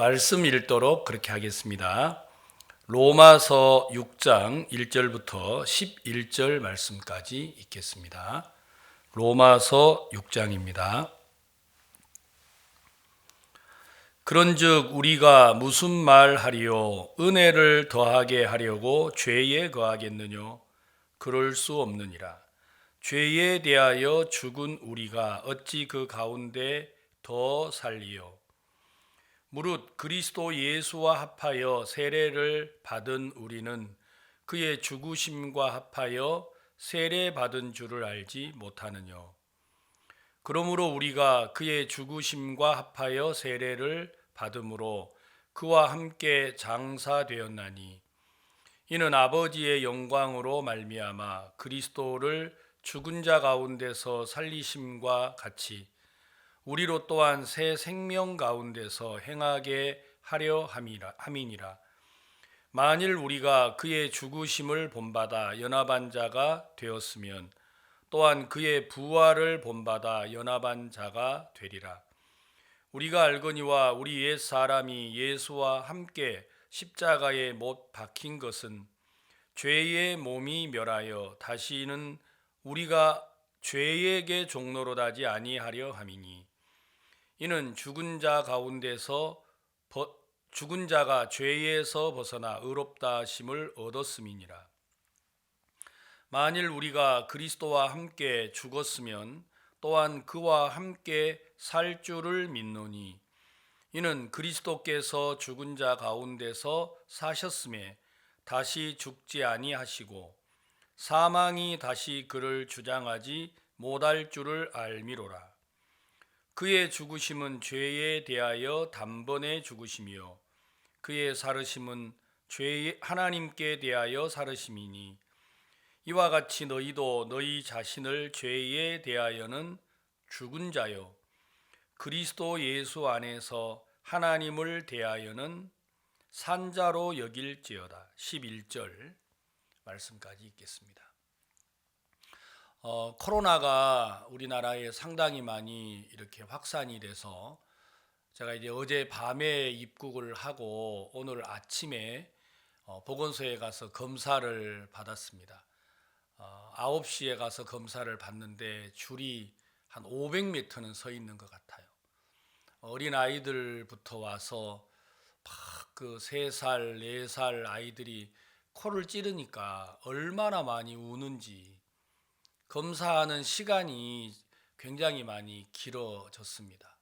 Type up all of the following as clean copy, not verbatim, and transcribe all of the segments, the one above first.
말씀 읽도록 그렇게 하겠습니다. 로마서 6장 1절부터 11절 말씀까지 읽겠습니다. 로마서 6장입니다. 그런즉 우리가 무슨 말하리요? 은혜를 더하게 하려고 죄에 거하겠느뇨? 그럴 수 없느니라. 죄에 대하여 죽은 우리가 어찌 그 가운데 더 살리요? 무릇 그리스도 예수와 합하여 세례를 받은 우리는 그의 죽으심과 합하여 세례 받은 줄을 알지 못하느뇨? 그러므로 우리가 그의 죽으심과 합하여 세례를 받음으로 그와 함께 장사되었나니 이는 아버지의 영광으로 말미암아 그리스도를 죽은 자 가운데서 살리심과 같이 우리로 또한 새 생명 가운데서 행하게 하려 함이니라. 만일 우리가 그의 죽으심을 본받아 연합한 자가 되었으면 또한 그의 부활을 본받아 연합한 자가 되리라. 우리가 알거니와 우리 옛 사람이 예수와 함께 십자가에 못 박힌 것은 죄의 몸이 멸하여 다시는 우리가 죄에게 종노릇하지 아니하려 함이니 이는 죽은 자가 죄에서 벗어나 의롭다 하심을 얻었음이니라. 만일 우리가 그리스도와 함께 죽었으면 또한 그와 함께 살 줄을 믿노니 이는 그리스도께서 죽은 자 가운데서 사셨음에 다시 죽지 아니하시고 사망이 다시 그를 주장하지 못할 줄을 알미로라. 그의 죽으심은 죄에 대하여 단번에 죽으심이요 그의 살으심은 하나님께 대하여 살으심이니 이와 같이 너희도 너희 자신을 죄에 대하여는 죽은 자요 그리스도 예수 안에서 하나님을 대하여는 산 자로 여길지어다. 11절 말씀까지 읽겠습니다. 코로나가 우리나라에 상당히 많이 이렇게 확산이 돼서 제가 이제 어제 밤에 입국을 하고 오늘 아침에 보건소에 가서 검사를 받았습니다. 9시에 가서 검사를 받는데 줄이 한 500m는 서 있는 것 같아요. 어린 아이들부터 와서 막 그 3살, 4살 아이들이 코를 찌르니까 얼마나 많이 우는지 검사하는 시간이 굉장히 많이 길어졌습니다.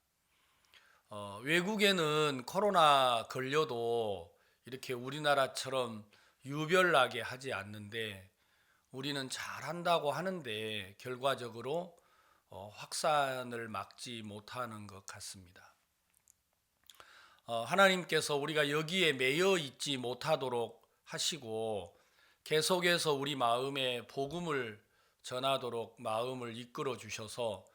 외국에는 코로나 걸려도 이렇게 우리나라처럼 유별나게 하지 않는데 우리는 잘한다고 하는데 결과적으로 확산을 막지 못하는 것 같습니다. 하나님께서 우리가 여기에 매여 있지 못하도록 하시고 계속해서 우리 마음에 복음을 전하도록 마음을 이끌어 주셔서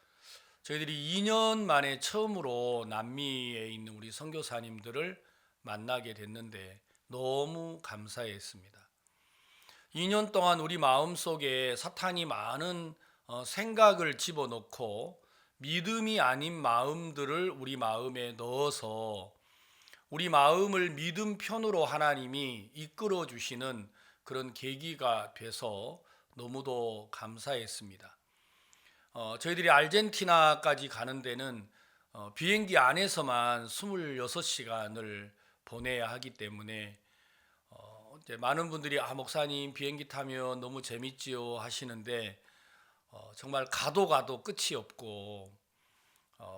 저희들이 2년 만에 처음으로 남미에 있는 우리 선교사님들을 만나게 됐는데 너무 감사했습니다. 2년 동안 우리 마음속에 사탄이 많은 생각을 집어넣고 믿음이 아닌 마음들을 우리 마음에 넣어서 우리 마음을 믿음 편으로 하나님이 이끌어 주시는 그런 계기가 돼서 너무도 감사했습니다. 저희들이 아르헨티나까지 가는 데는 비행기 안에서만 26시간을 보내야 하기 때문에 이제 많은 분들이 목사님 비행기 타면 너무 재밌지요 하시는데 정말 가도 끝이 없고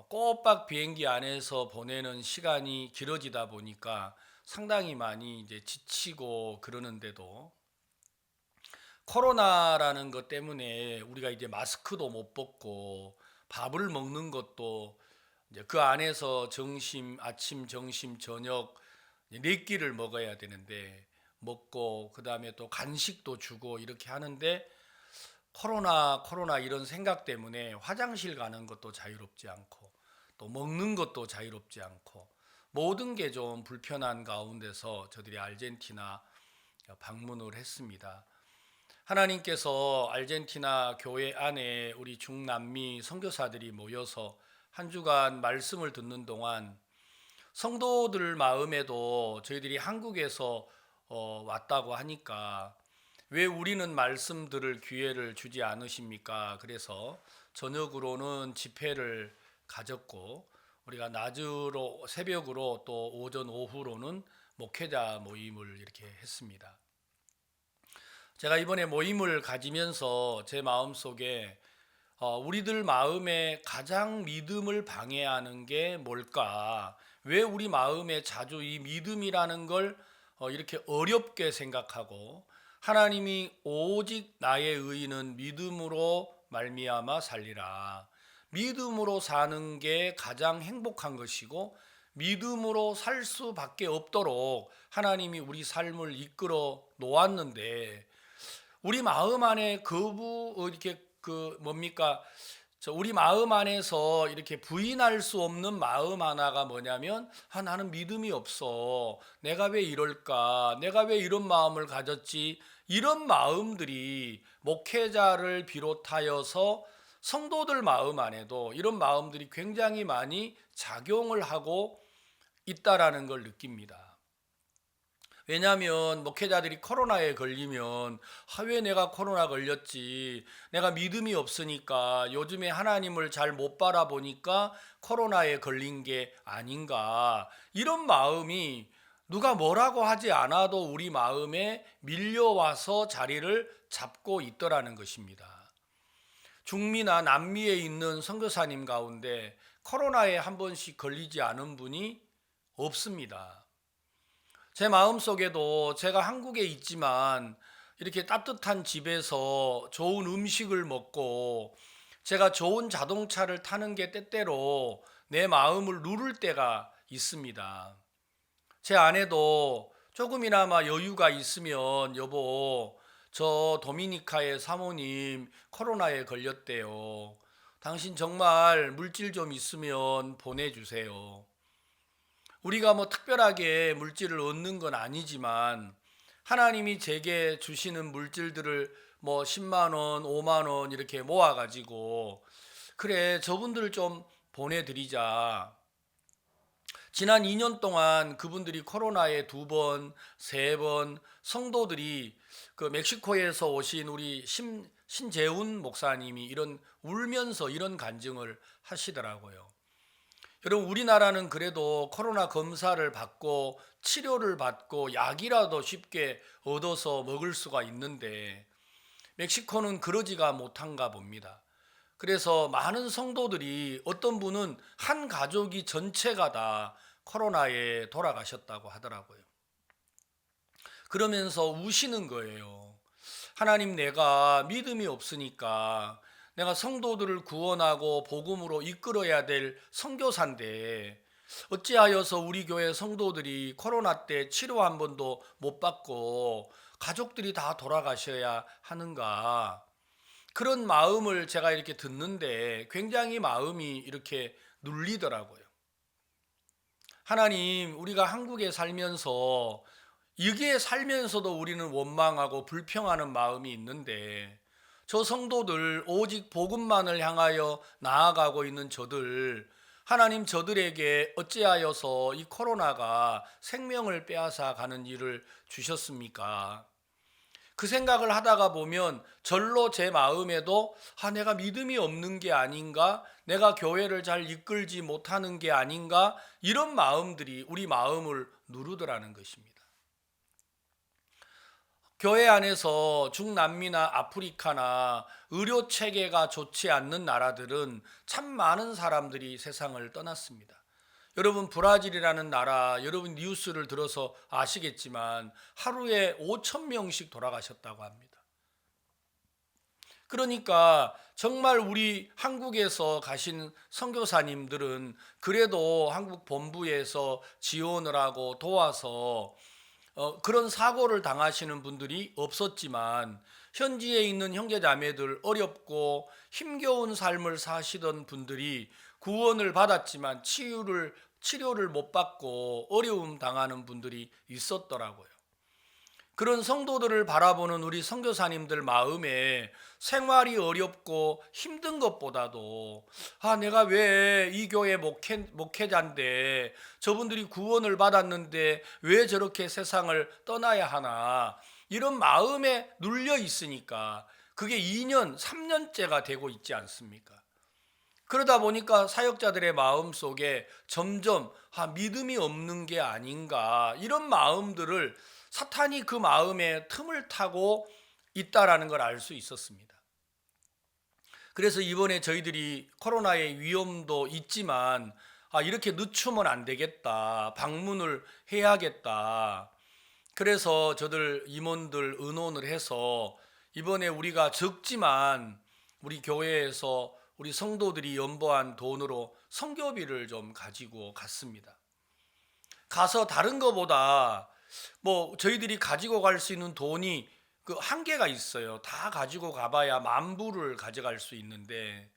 꼬박 비행기 안에서 보내는 시간이 길어지다 보니까 상당히 많이 이제 지치고 그러는데도 코로나라는 것 때문에 우리가 이제 마스크도 못 벗고 밥을 먹는 것도 이제 그 안에서 아침, 점심, 저녁 4끼를 먹어야 되는데 먹고 그다음에 또 간식도 주고 이렇게 하는데 코로나 이런 생각 때문에 화장실 가는 것도 자유롭지 않고 또 먹는 것도 자유롭지 않고 모든 게 좀 불편한 가운데서 저들이 아르헨티나 방문을 했습니다. 하나님께서 아르헨티나 교회 안에 우리 중남미 선교사들이 모여서 한 주간 말씀을 듣는 동안 성도들 마음에도 저희들이 한국에서 왔다고 하니까 왜 우리는 말씀 들을 기회를 주지 않으십니까? 그래서 저녁으로는 집회를 가졌고 우리가 낮으로 새벽으로 또 오전 오후로는 목회자 모임을 이렇게 했습니다. 제가 이번에 모임을 가지면서 제 마음속에 우리들 마음에 가장 믿음을 방해하는 게 뭘까? 왜 우리 마음에 자주 이 믿음이라는 걸 이렇게 어렵게 생각하고 하나님이 오직 나의 의인은 믿음으로 말미암아 살리라. 믿음으로 사는 게 가장 행복한 것이고 믿음으로 살 수밖에 없도록 하나님이 우리 삶을 이끌어 놓았는데 우리 마음 안에 이렇게 뭡니까? 우리 마음 안에서 이렇게 부인할 수 없는 마음 하나가 뭐냐면 나는 믿음이 없어. 내가 왜 이럴까? 내가 왜 이런 마음을 가졌지? 이런 마음들이 목회자를 비롯하여서 성도들 마음 안에도 이런 마음들이 굉장히 많이 작용을 하고 있다라는 걸 느낍니다. 왜냐하면 목회자들이 코로나에 걸리면 왜 내가 코로나 걸렸지? 내가 믿음이 없으니까 요즘에 하나님을 잘 못 바라보니까 코로나에 걸린 게 아닌가? 이런 마음이 누가 뭐라고 하지 않아도 우리 마음에 밀려와서 자리를 잡고 있더라는 것입니다. 중미나 남미에 있는 선교사님 가운데 코로나에 한 번씩 걸리지 않은 분이 없습니다. 제 마음속에도 제가 한국에 있지만 이렇게 따뜻한 집에서 좋은 음식을 먹고 제가 좋은 자동차를 타는 게 때때로 내 마음을 누를 때가 있습니다. 제 아내도 조금이나마 여유가 있으면 여보, 저 도미니카의 사모님 코로나에 걸렸대요. 당신 정말 물질 좀 있으면 보내주세요. 우리가 뭐 특별하게 물질을 얻는 건 아니지만 하나님이 제게 주시는 물질들을 뭐 10만 원, 5만 원 이렇게 모아 가지고 그래 저분들을 좀 보내드리자. 지난 2년 동안 그분들이 코로나에 2번, 3번 성도들이 그 멕시코에서 오신 우리 신재훈 목사님이 이런 울면서 이런 간증을 하시더라고요. 여러분 우리나라는 그래도 코로나 검사를 받고 치료를 받고 약이라도 쉽게 얻어서 먹을 수가 있는데 멕시코는 그러지가 못한가 봅니다. 그래서 많은 성도들이 어떤 분은 한 가족이 전체가 다 코로나에 돌아가셨다고 하더라고요. 그러면서 우시는 거예요. 하나님 내가 믿음이 없으니까 내가 성도들을 구원하고 복음으로 이끌어야 될 선교사인데 어찌하여서 우리 교회 성도들이 코로나 때 치료 한 번도 못 받고 가족들이 다 돌아가셔야 하는가? 그런 마음을 제가 이렇게 듣는데 굉장히 마음이 이렇게 눌리더라고요. 하나님, 우리가 한국에 살면서 여기에 살면서도 우리는 원망하고 불평하는 마음이 있는데 저 성도들 오직 복음만을 향하여 나아가고 있는 저들 하나님 저들에게 어찌하여서 이 코로나가 생명을 빼앗아 가는 일을 주셨습니까? 그 생각을 하다가 보면 절로 제 마음에도 내가 믿음이 없는 게 아닌가? 내가 교회를 잘 이끌지 못하는 게 아닌가? 이런 마음들이 우리 마음을 누르더라는 것입니다. 교회 안에서 중남미나 아프리카나 의료 체계가 좋지 않는 나라들은 참 많은 사람들이 세상을 떠났습니다. 여러분 브라질이라는 나라 여러분 뉴스를 들어서 아시겠지만 하루에 5천 명씩 돌아가셨다고 합니다. 그러니까 정말 우리 한국에서 가신 선교사님들은 그래도 한국 본부에서 지원을 하고 도와서 그런 사고를 당하시는 분들이 없었지만 현지에 있는 형제자매들 어렵고 힘겨운 삶을 사시던 분들이 구원을 받았지만 치료를 못 받고 어려움 당하는 분들이 있었더라고요. 그런 성도들을 바라보는 우리 선교사님들 마음에 생활이 어렵고 힘든 것보다도 내가 왜 이 교회 목회자인데 저분들이 구원을 받았는데 왜 저렇게 세상을 떠나야 하나, 이런 마음에 눌려 있으니까 그게 2년, 3년째가 되고 있지 않습니까? 그러다 보니까 사역자들의 마음 속에 점점 믿음이 없는 게 아닌가, 이런 마음들을 사탄이 그 마음에 틈을 타고 있다라는 걸 알 수 있었습니다. 그래서 이번에 저희들이 코로나의 위험도 있지만 이렇게 늦추면 안 되겠다, 방문을 해야겠다. 그래서 저들 임원들 의논을 해서 이번에 우리가 적지만 우리 교회에서 우리 성도들이 연보한 돈으로 선교비를 좀 가지고 갔습니다. 가서 다른 거보다 저희들이 가지고 갈 수 있는 돈이 그 한계가 있어요. 다 가지고 가봐야 10,000불을 가져갈 수 있는데,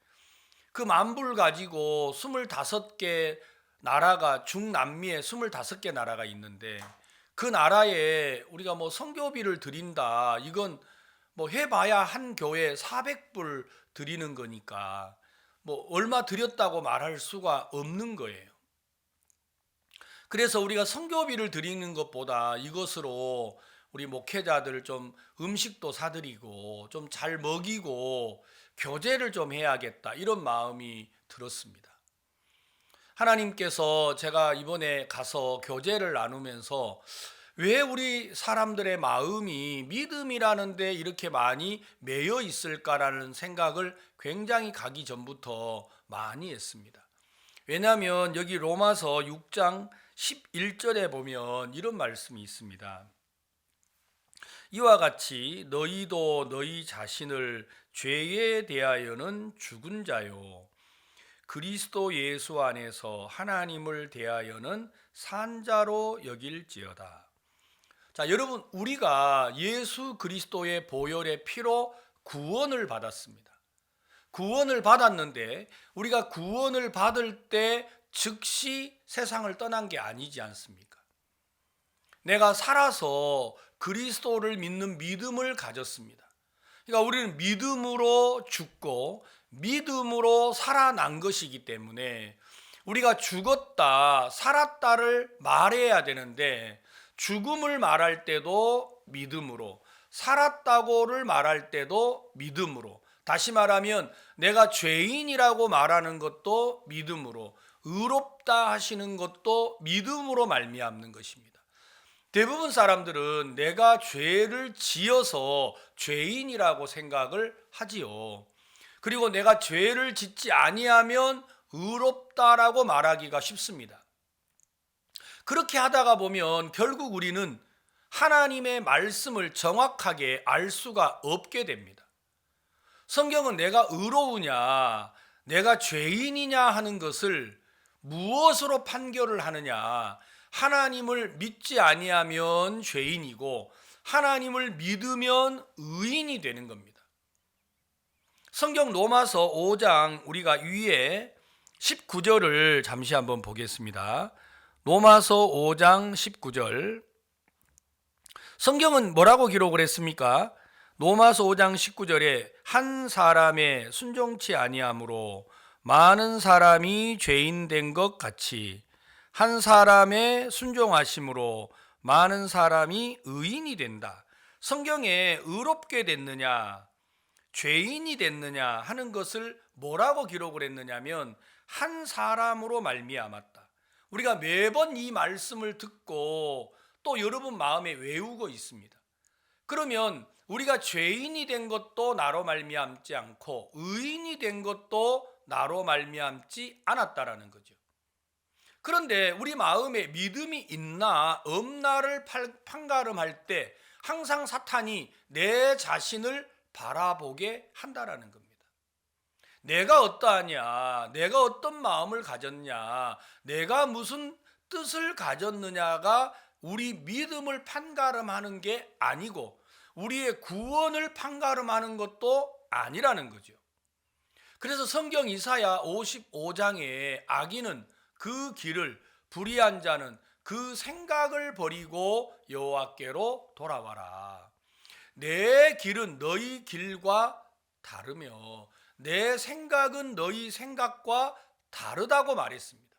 그 10,000불 가지고 25개 나라가, 중남미에 25개 나라가 있는데 그 나라에 우리가 선교비를 드린다, 이건 해봐야 한 교회에 400불 드리는 거니까 얼마 드렸다고 말할 수가 없는 거예요. 그래서 우리가 선교비를 드리는 것보다 이것으로 우리 목회자들 좀 음식도 사드리고 좀 잘 먹이고 교제를 좀 해야겠다, 이런 마음이 들었습니다. 하나님께서 제가 이번에 가서 교제를 나누면서 왜 우리 사람들의 마음이 믿음이라는 데 이렇게 많이 매여 있을까라는 생각을 굉장히 가기 전부터 많이 했습니다. 왜냐하면 여기 로마서 6장 11절에 보면 이런 말씀이 있습니다. 이와 같이 너희도 너희 자신을 죄에 대하여는 죽은 자요, 그리스도 예수 안에서 하나님을 대하여는 산 자로 여길지어다. 자, 여러분, 우리가 예수 그리스도의 보혈의 피로 구원을 받았습니다. 구원을 받았는데 우리가 구원을 받을 때 즉시 세상을 떠난 게 아니지 않습니까? 내가 살아서 그리스도를 믿는 믿음을 가졌습니다. 그러니까 우리는 믿음으로 죽고 믿음으로 살아난 것이기 때문에 우리가 죽었다, 살았다를 말해야 되는데, 죽음을 말할 때도 믿음으로, 살았다고를 말할 때도 믿음으로, 다시 말하면 내가 죄인이라고 말하는 것도 믿음으로, 의롭다 하시는 것도 믿음으로 말미암는 것입니다. 대부분 사람들은 내가 죄를 지어서 죄인이라고 생각을 하지요. 그리고 내가 죄를 짓지 아니하면 의롭다라고 말하기가 쉽습니다. 그렇게 하다가 보면 결국 우리는 하나님의 말씀을 정확하게 알 수가 없게 됩니다. 성경은 내가 의로우냐, 내가 죄인이냐 하는 것을 무엇으로 판결을 하느냐, 하나님을 믿지 아니하면 죄인이고 하나님을 믿으면 의인이 되는 겁니다. 성경 로마서 5장 우리가 위에 19절을 잠시 한번 보겠습니다. 로마서 5장 19절. 성경은 뭐라고 기록을 했습니까? 로마서 5장 19절에 한 사람의 순종치 아니함으로 많은 사람이 죄인 된 것 같이 한 사람의 순종하심으로 많은 사람이 의인이 된다. 성경에 의롭게 됐느냐, 죄인이 됐느냐 하는 것을 뭐라고 기록을 했느냐면 한 사람으로 말미암았다. 우리가 매번 이 말씀을 듣고 또 여러분 마음에 외우고 있습니다. 그러면 우리가 죄인이 된 것도 나로 말미암지 않고 의인이 된 것도 나로 말미암지 않았다라는 거죠. 그런데 우리 마음에 믿음이 있나 없나를 판가름할 때 항상 사탄이 내 자신을 바라보게 한다라는 겁니다. 내가 어떠하냐, 내가 어떤 마음을 가졌냐, 내가 무슨 뜻을 가졌느냐가 우리 믿음을 판가름하는 게 아니고 우리의 구원을 판가름하는 것도 아니라는 거죠. 그래서 성경 이사야 55장에 악인은 그 길을, 불의한 자는 그 생각을 버리고 여호와께로 돌아와라. 내 길은 너희 길과 다르며 내 생각은 너희 생각과 다르다고 말했습니다.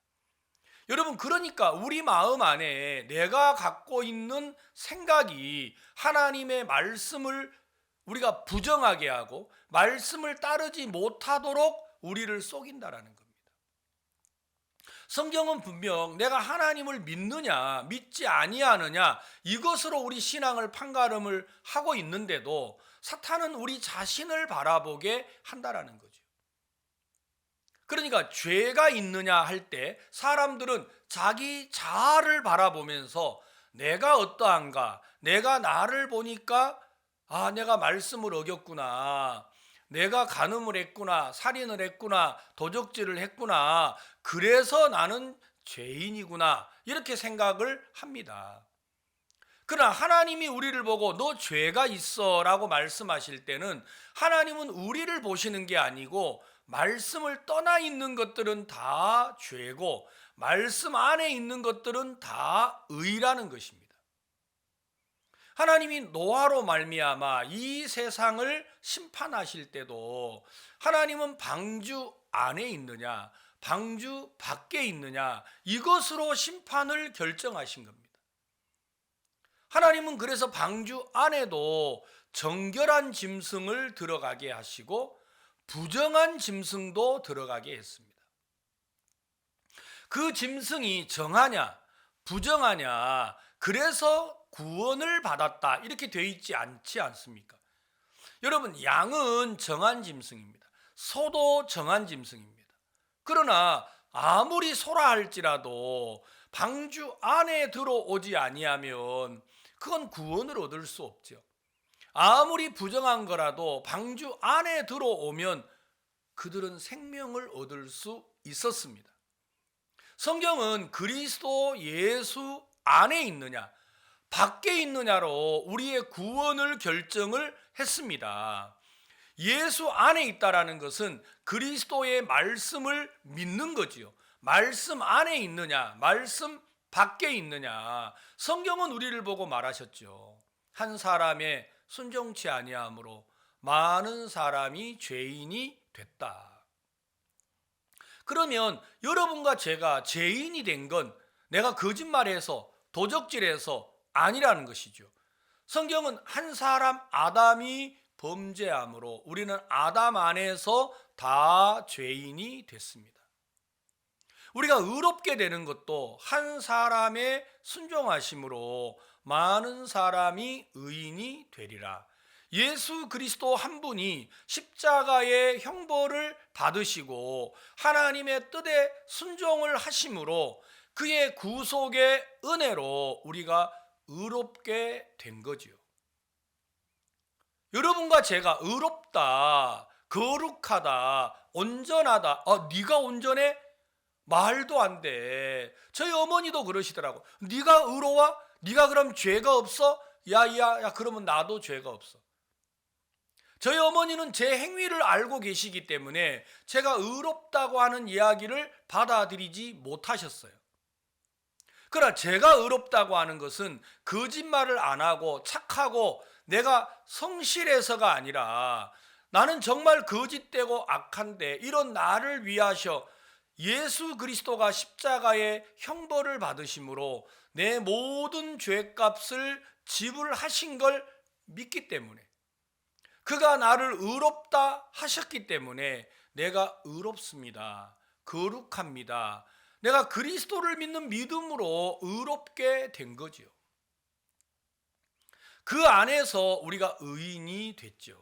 여러분, 그러니까 우리 마음 안에 내가 갖고 있는 생각이 하나님의 말씀을 우리가 부정하게 하고 말씀을 따르지 못하도록 우리를 속인다라는 겁니다. 성경은 분명 내가 하나님을 믿느냐 믿지 아니하느냐 이것으로 우리 신앙을 판가름을 하고 있는데도 사탄은 우리 자신을 바라보게 한다라는 거죠. 그러니까 죄가 있느냐 할 때 사람들은 자기 자아를 바라보면서 내가 어떠한가, 내가 나를 보니까 내가 말씀을 어겼구나, 내가 간음을 했구나, 살인을 했구나, 도적질을 했구나, 그래서 나는 죄인이구나, 이렇게 생각을 합니다. 그러나 하나님이 우리를 보고 너 죄가 있어 라고 말씀하실 때는 하나님은 우리를 보시는 게 아니고 말씀을 떠나 있는 것들은 다 죄고 말씀 안에 있는 것들은 다 의라는 것입니다. 하나님이 노아로 말미암아 이 세상을 심판하실 때도 하나님은 방주 안에 있느냐 방주 밖에 있느냐 이것으로 심판을 결정하신 겁니다. 하나님은 그래서 방주 안에도 정결한 짐승을 들어가게 하시고 부정한 짐승도 들어가게 했습니다. 그 짐승이 정하냐 부정하냐 그래서 구원을 받았다 이렇게 되어 있지 않지 않습니까? 여러분, 양은 정한 짐승입니다. 소도 정한 짐승입니다. 그러나 아무리 소라 할지라도 방주 안에 들어오지 아니하면 그건 구원을 얻을 수 없죠. 아무리 부정한 거라도 방주 안에 들어오면 그들은 생명을 얻을 수 있었습니다. 성경은 그리스도 예수 안에 있느냐 밖에 있느냐로 우리의 구원을 결정을 했습니다. 예수 안에 있다라는 것은 그리스도의 말씀을 믿는 거지요. 말씀 안에 있느냐 말씀 밖에 있느냐. 성경은 우리를 보고 말하셨죠. 한 사람의 순종치 아니함으로 많은 사람이 죄인이 됐다. 그러면 여러분과 제가 죄인이 된 건 내가 거짓말해서 도적질해서 아니라는 것이죠. 성경은 한 사람 아담이 범죄함으로 우리는 아담 안에서 다 죄인이 됐습니다. 우리가 의롭게 되는 것도 한 사람의 순종하심으로 많은 사람이 의인이 되리라. 예수 그리스도 한 분이 십자가의 형벌을 받으시고 하나님의 뜻에 순종을 하심으로 그의 구속의 은혜로 우리가 의롭게 된 거지요. 여러분과 제가 의롭다, 거룩하다, 온전하다. 네가 온전해? 말도 안 돼. 저희 어머니도 그러시더라고. 네가 의로워? 네가 그럼 죄가 없어? 야, 그러면 나도 죄가 없어. 저희 어머니는 제 행위를 알고 계시기 때문에 제가 의롭다고 하는 이야기를 받아들이지 못하셨어요. 그러나 제가 의롭다고 하는 것은 거짓말을 안 하고 착하고 내가 성실해서가 아니라 나는 정말 거짓되고 악한데 이런 나를 위하셔 예수 그리스도가 십자가의 형벌을 받으심으로 내 모든 죄값을 지불하신 걸 믿기 때문에 그가 나를 의롭다 하셨기 때문에 내가 의롭습니다. 거룩합니다. 내가 그리스도를 믿는 믿음으로 의롭게 된 거죠. 그 안에서 우리가 의인이 됐죠.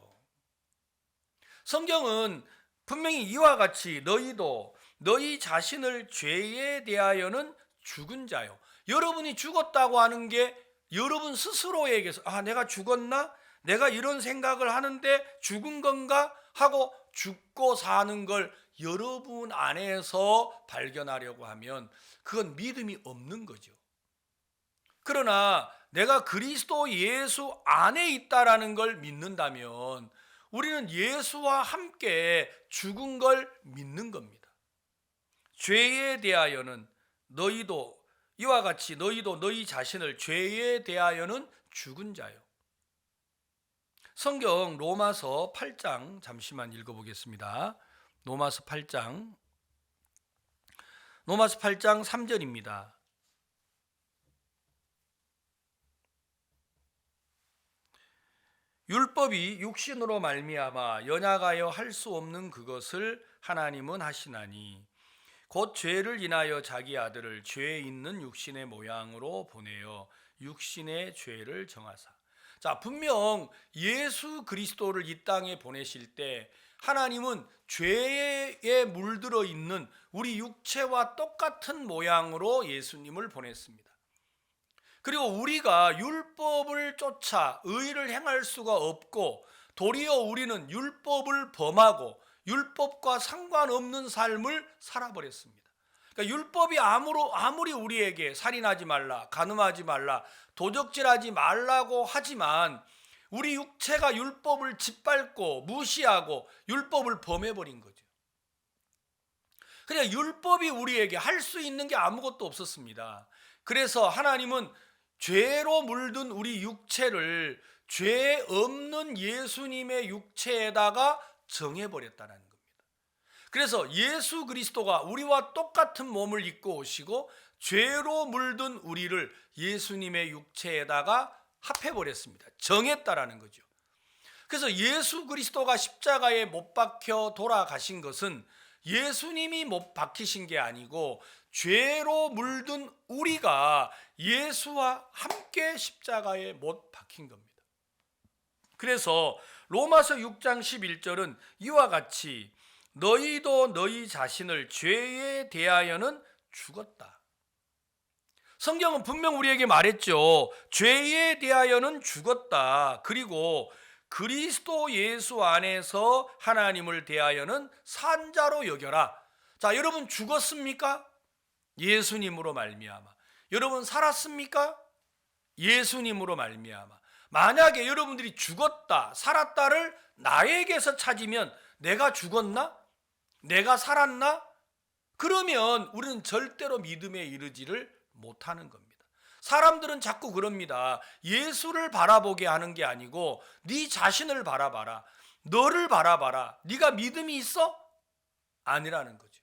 성경은 분명히 이와 같이 너희도 너희 자신을 죄에 대하여는 죽은 자요. 여러분이 죽었다고 하는 게 여러분 스스로에게서 내가 죽었나? 내가 이런 생각을 하는데 죽은 건가? 하고 죽고 사는 걸 여러분 안에서 발견하려고 하면 그건 믿음이 없는 거죠. 그러나 내가 그리스도 예수 안에 있다라는 걸 믿는다면 우리는 예수와 함께 죽은 걸 믿는 겁니다. 죄에 대하여는 너희도 이와 같이 너희도 너희 자신을 죄에 대하여는 죽은 자요. 성경 로마서 8장 잠시만 읽어보겠습니다. 로마서 8장 3절입니다. 율법이 육신으로 말미암아 연약하여 할 수 없는 그것을 하나님은 하시나니 곧 죄를 인하여 자기 아들을 죄 있는 육신의 모양으로 보내어 육신의 죄를 정하사. 자, 분명 예수 그리스도를 이 땅에 보내실 때 하나님은 죄에 물들어 있는 우리 육체와 똑같은 모양으로 예수님을 보냈습니다. 그리고 우리가 율법을 쫓아 의를 행할 수가 없고 도리어 우리는 율법을 범하고 율법과 상관없는 삶을 살아버렸습니다. 그러니까 율법이 아무리 우리에게 살인하지 말라, 간음하지 말라, 도적질하지 말라고 하지만 우리 육체가 율법을 짓밟고 무시하고 율법을 범해버린 거죠. 그러니까 율법이 우리에게 할 수 있는 게 아무것도 없었습니다. 그래서 하나님은 죄로 물든 우리 육체를 죄 없는 예수님의 육체에다가 정해버렸다는 겁니다. 그래서 예수 그리스도가 우리와 똑같은 몸을 입고 오시고 죄로 물든 우리를 예수님의 육체에다가 합해버렸습니다. 정했다라는 거죠. 그래서 예수 그리스도가 십자가에 못 박혀 돌아가신 것은 예수님이 못 박히신 게 아니고 죄로 물든 우리가 예수와 함께 십자가에 못 박힌 겁니다. 그래서 로마서 6장 11절은 이와 같이 너희도 너희 자신을 죄에 대하여는 죽었다. 성경은 분명 우리에게 말했죠. 죄에 대하여는 죽었다. 그리고 그리스도 예수 안에서 하나님을 대하여는 산 자로 여겨라. 자, 여러분 죽었습니까? 예수님으로 말미암아. 여러분 살았습니까? 예수님으로 말미암아. 만약에 여러분들이 죽었다, 살았다를 나에게서 찾으면 내가 죽었나? 내가 살았나? 그러면 우리는 절대로 믿음에 이르지를 못하는 겁니다. 사람들은 자꾸 그럽니다. 예수를 바라보게 하는 게 아니고 네 자신을 바라봐라. 너를 바라봐라. 네가 믿음이 있어? 아니라는 거죠.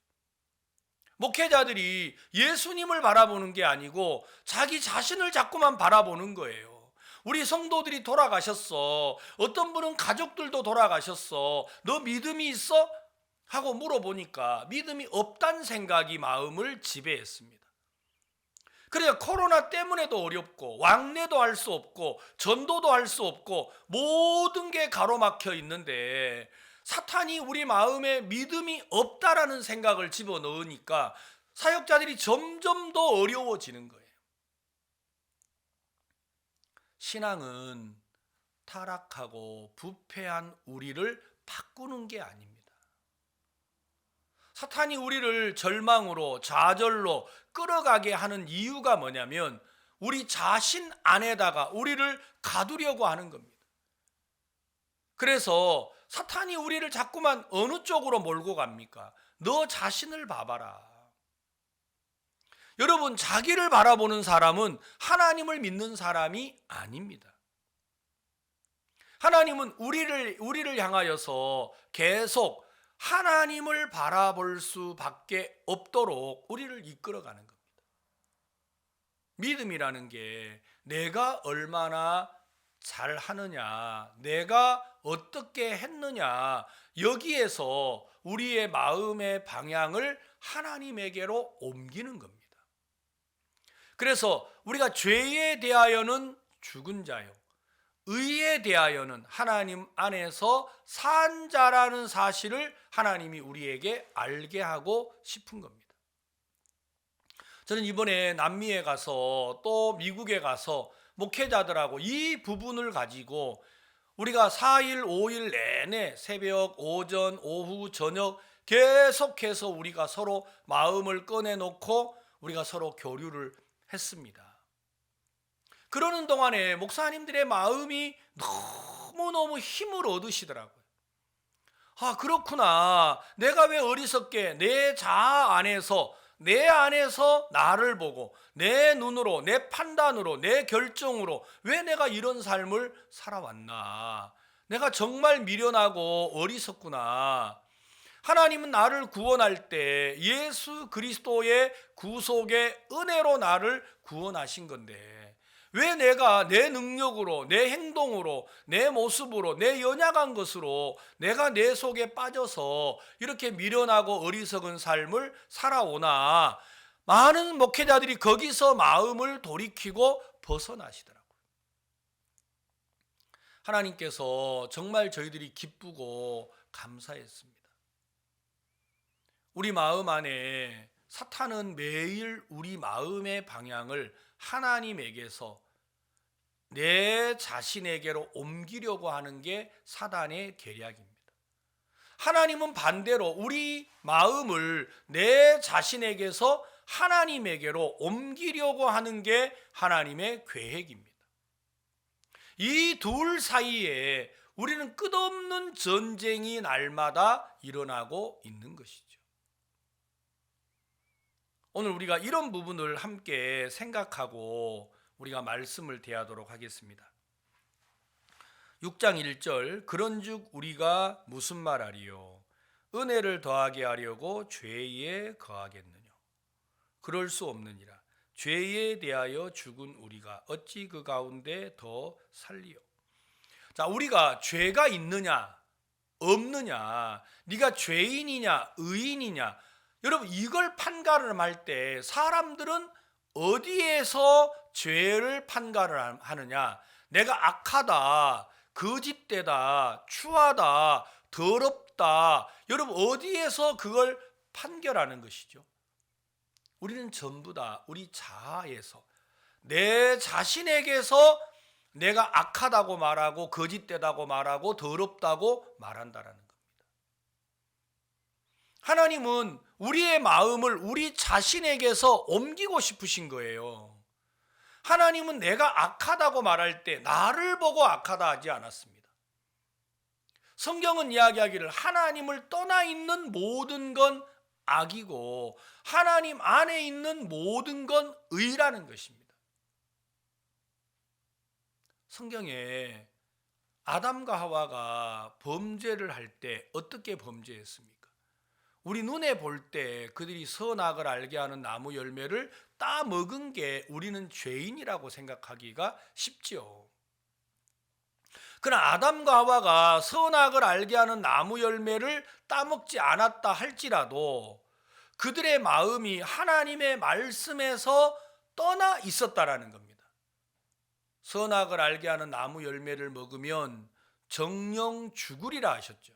목회자들이 예수님을 바라보는 게 아니고 자기 자신을 자꾸만 바라보는 거예요. 우리 성도들이 돌아가셨어. 어떤 분은 가족들도 돌아가셨어. 너 믿음이 있어? 하고 물어보니까 믿음이 없다는 생각이 마음을 지배했습니다. 그래서 코로나 때문에도 어렵고 왕래도 할 수 없고 전도도 할 수 없고 모든 게 가로막혀 있는데 사탄이 우리 마음에 믿음이 없다라는 생각을 집어넣으니까 사역자들이 점점 더 어려워지는 거예요. 신앙은 타락하고 부패한 우리를 바꾸는 게 아닙니다. 사탄이 우리를 절망으로 좌절로 끌어가게 하는 이유가 뭐냐면 우리 자신 안에다가 우리를 가두려고 하는 겁니다. 그래서 사탄이 우리를 자꾸만 어느 쪽으로 몰고 갑니까? 너 자신을 봐봐라. 여러분, 자기를 바라보는 사람은 하나님을 믿는 사람이 아닙니다. 하나님은 우리를 향하여서 계속 하나님을 바라볼 수밖에 없도록 우리를 이끌어가는 겁니다. 믿음이라는 게 내가 얼마나 잘하느냐, 내가 어떻게 했느냐, 여기에서 우리의 마음의 방향을 하나님에게로 옮기는 겁니다. 그래서 우리가 죄에 대하여는 죽은 자요, 의에 대하여는 하나님 안에서 산 자라는 사실을 하나님이 우리에게 알게 하고 싶은 겁니다. 저는 이번에 남미에 가서 또 미국에 가서 목회자들하고 이 부분을 가지고 우리가 4일, 5일 내내 새벽, 오전, 오후, 저녁 계속해서 우리가 서로 마음을 꺼내놓고 우리가 서로 교류를 했습니다. 그러는 동안에 목사님들의 마음이 너무너무 힘을 얻으시더라고요. 아, 그렇구나. 내가 왜 어리석게 내 자아 안에서 내 안에서 나를 보고 내 눈으로, 내 판단으로, 내 결정으로 왜 내가 이런 삶을 살아왔나? 내가 정말 미련하고 어리석구나. 하나님은 나를 구원할 때 예수 그리스도의 구속의 은혜로 나를 구원하신 건데, 왜 내가 내 능력으로, 내 행동으로, 내 모습으로, 내 연약한 것으로 내가 내 속에 빠져서 이렇게 미련하고 어리석은 삶을 살아오나? 많은 목회자들이 거기서 마음을 돌이키고 벗어나시더라고요. 하나님께서 정말 저희들이 기쁘고 감사했습니다. 우리 마음 안에 사탄은 매일 우리 마음의 방향을 하나님에게서 내 자신에게로 옮기려고 하는 게 사단의 계략입니다. 하나님은 반대로 우리 마음을 내 자신에게서 하나님에게로 옮기려고 하는 게 하나님의 계획입니다. 이 둘 사이에 우리는 끝없는 전쟁이 날마다 일어나고 있는 것이죠. 오늘 우리가 이런 부분을 함께 생각하고 우리가 말씀을 대하도록 하겠습니다. 6장 1절, 그런즉 우리가 무슨 말하리요? 은혜를 더하게 하려고 죄에 거하겠느냐? 그럴 수 없느니라. 죄에 대하여 죽은 우리가 어찌 그 가운데 더 살리요? 자, 우리가 죄가 있느냐 없느냐, 네가 죄인이냐 의인이냐, 여러분 이걸 판가름할 때 사람들은 어디에서 죄를 판가름하느냐? 내가 악하다, 거짓되다, 추하다, 더럽다, 여러분 어디에서 그걸 판결하는 것이죠? 우리는 전부 다 우리 자아에서, 내 자신에게서 내가 악하다고 말하고 거짓되다고 말하고 더럽다고 말한다라는 겁니다. 하나님은 우리의 마음을 우리 자신에게서 옮기고 싶으신 거예요. 하나님은 내가 악하다고 말할 때 나를 보고 악하다 하지 않았습니다. 성경은 이야기하기를 하나님을 떠나 있는 모든 건 악이고 하나님 안에 있는 모든 건 의라는 것입니다. 성경에 아담과 하와가 범죄를 할 때 어떻게 범죄했습니까? 우리 눈에 볼 때 그들이 선악을 알게 하는 나무 열매를 따먹은 게 우리는 죄인이라고 생각하기가 쉽지요. 그러나 아담과 하와가 선악을 알게 하는 나무 열매를 따먹지 않았다 할지라도 그들의 마음이 하나님의 말씀에서 떠나 있었다라는 겁니다. 선악을 알게 하는 나무 열매를 먹으면 정령 죽으리라 하셨죠.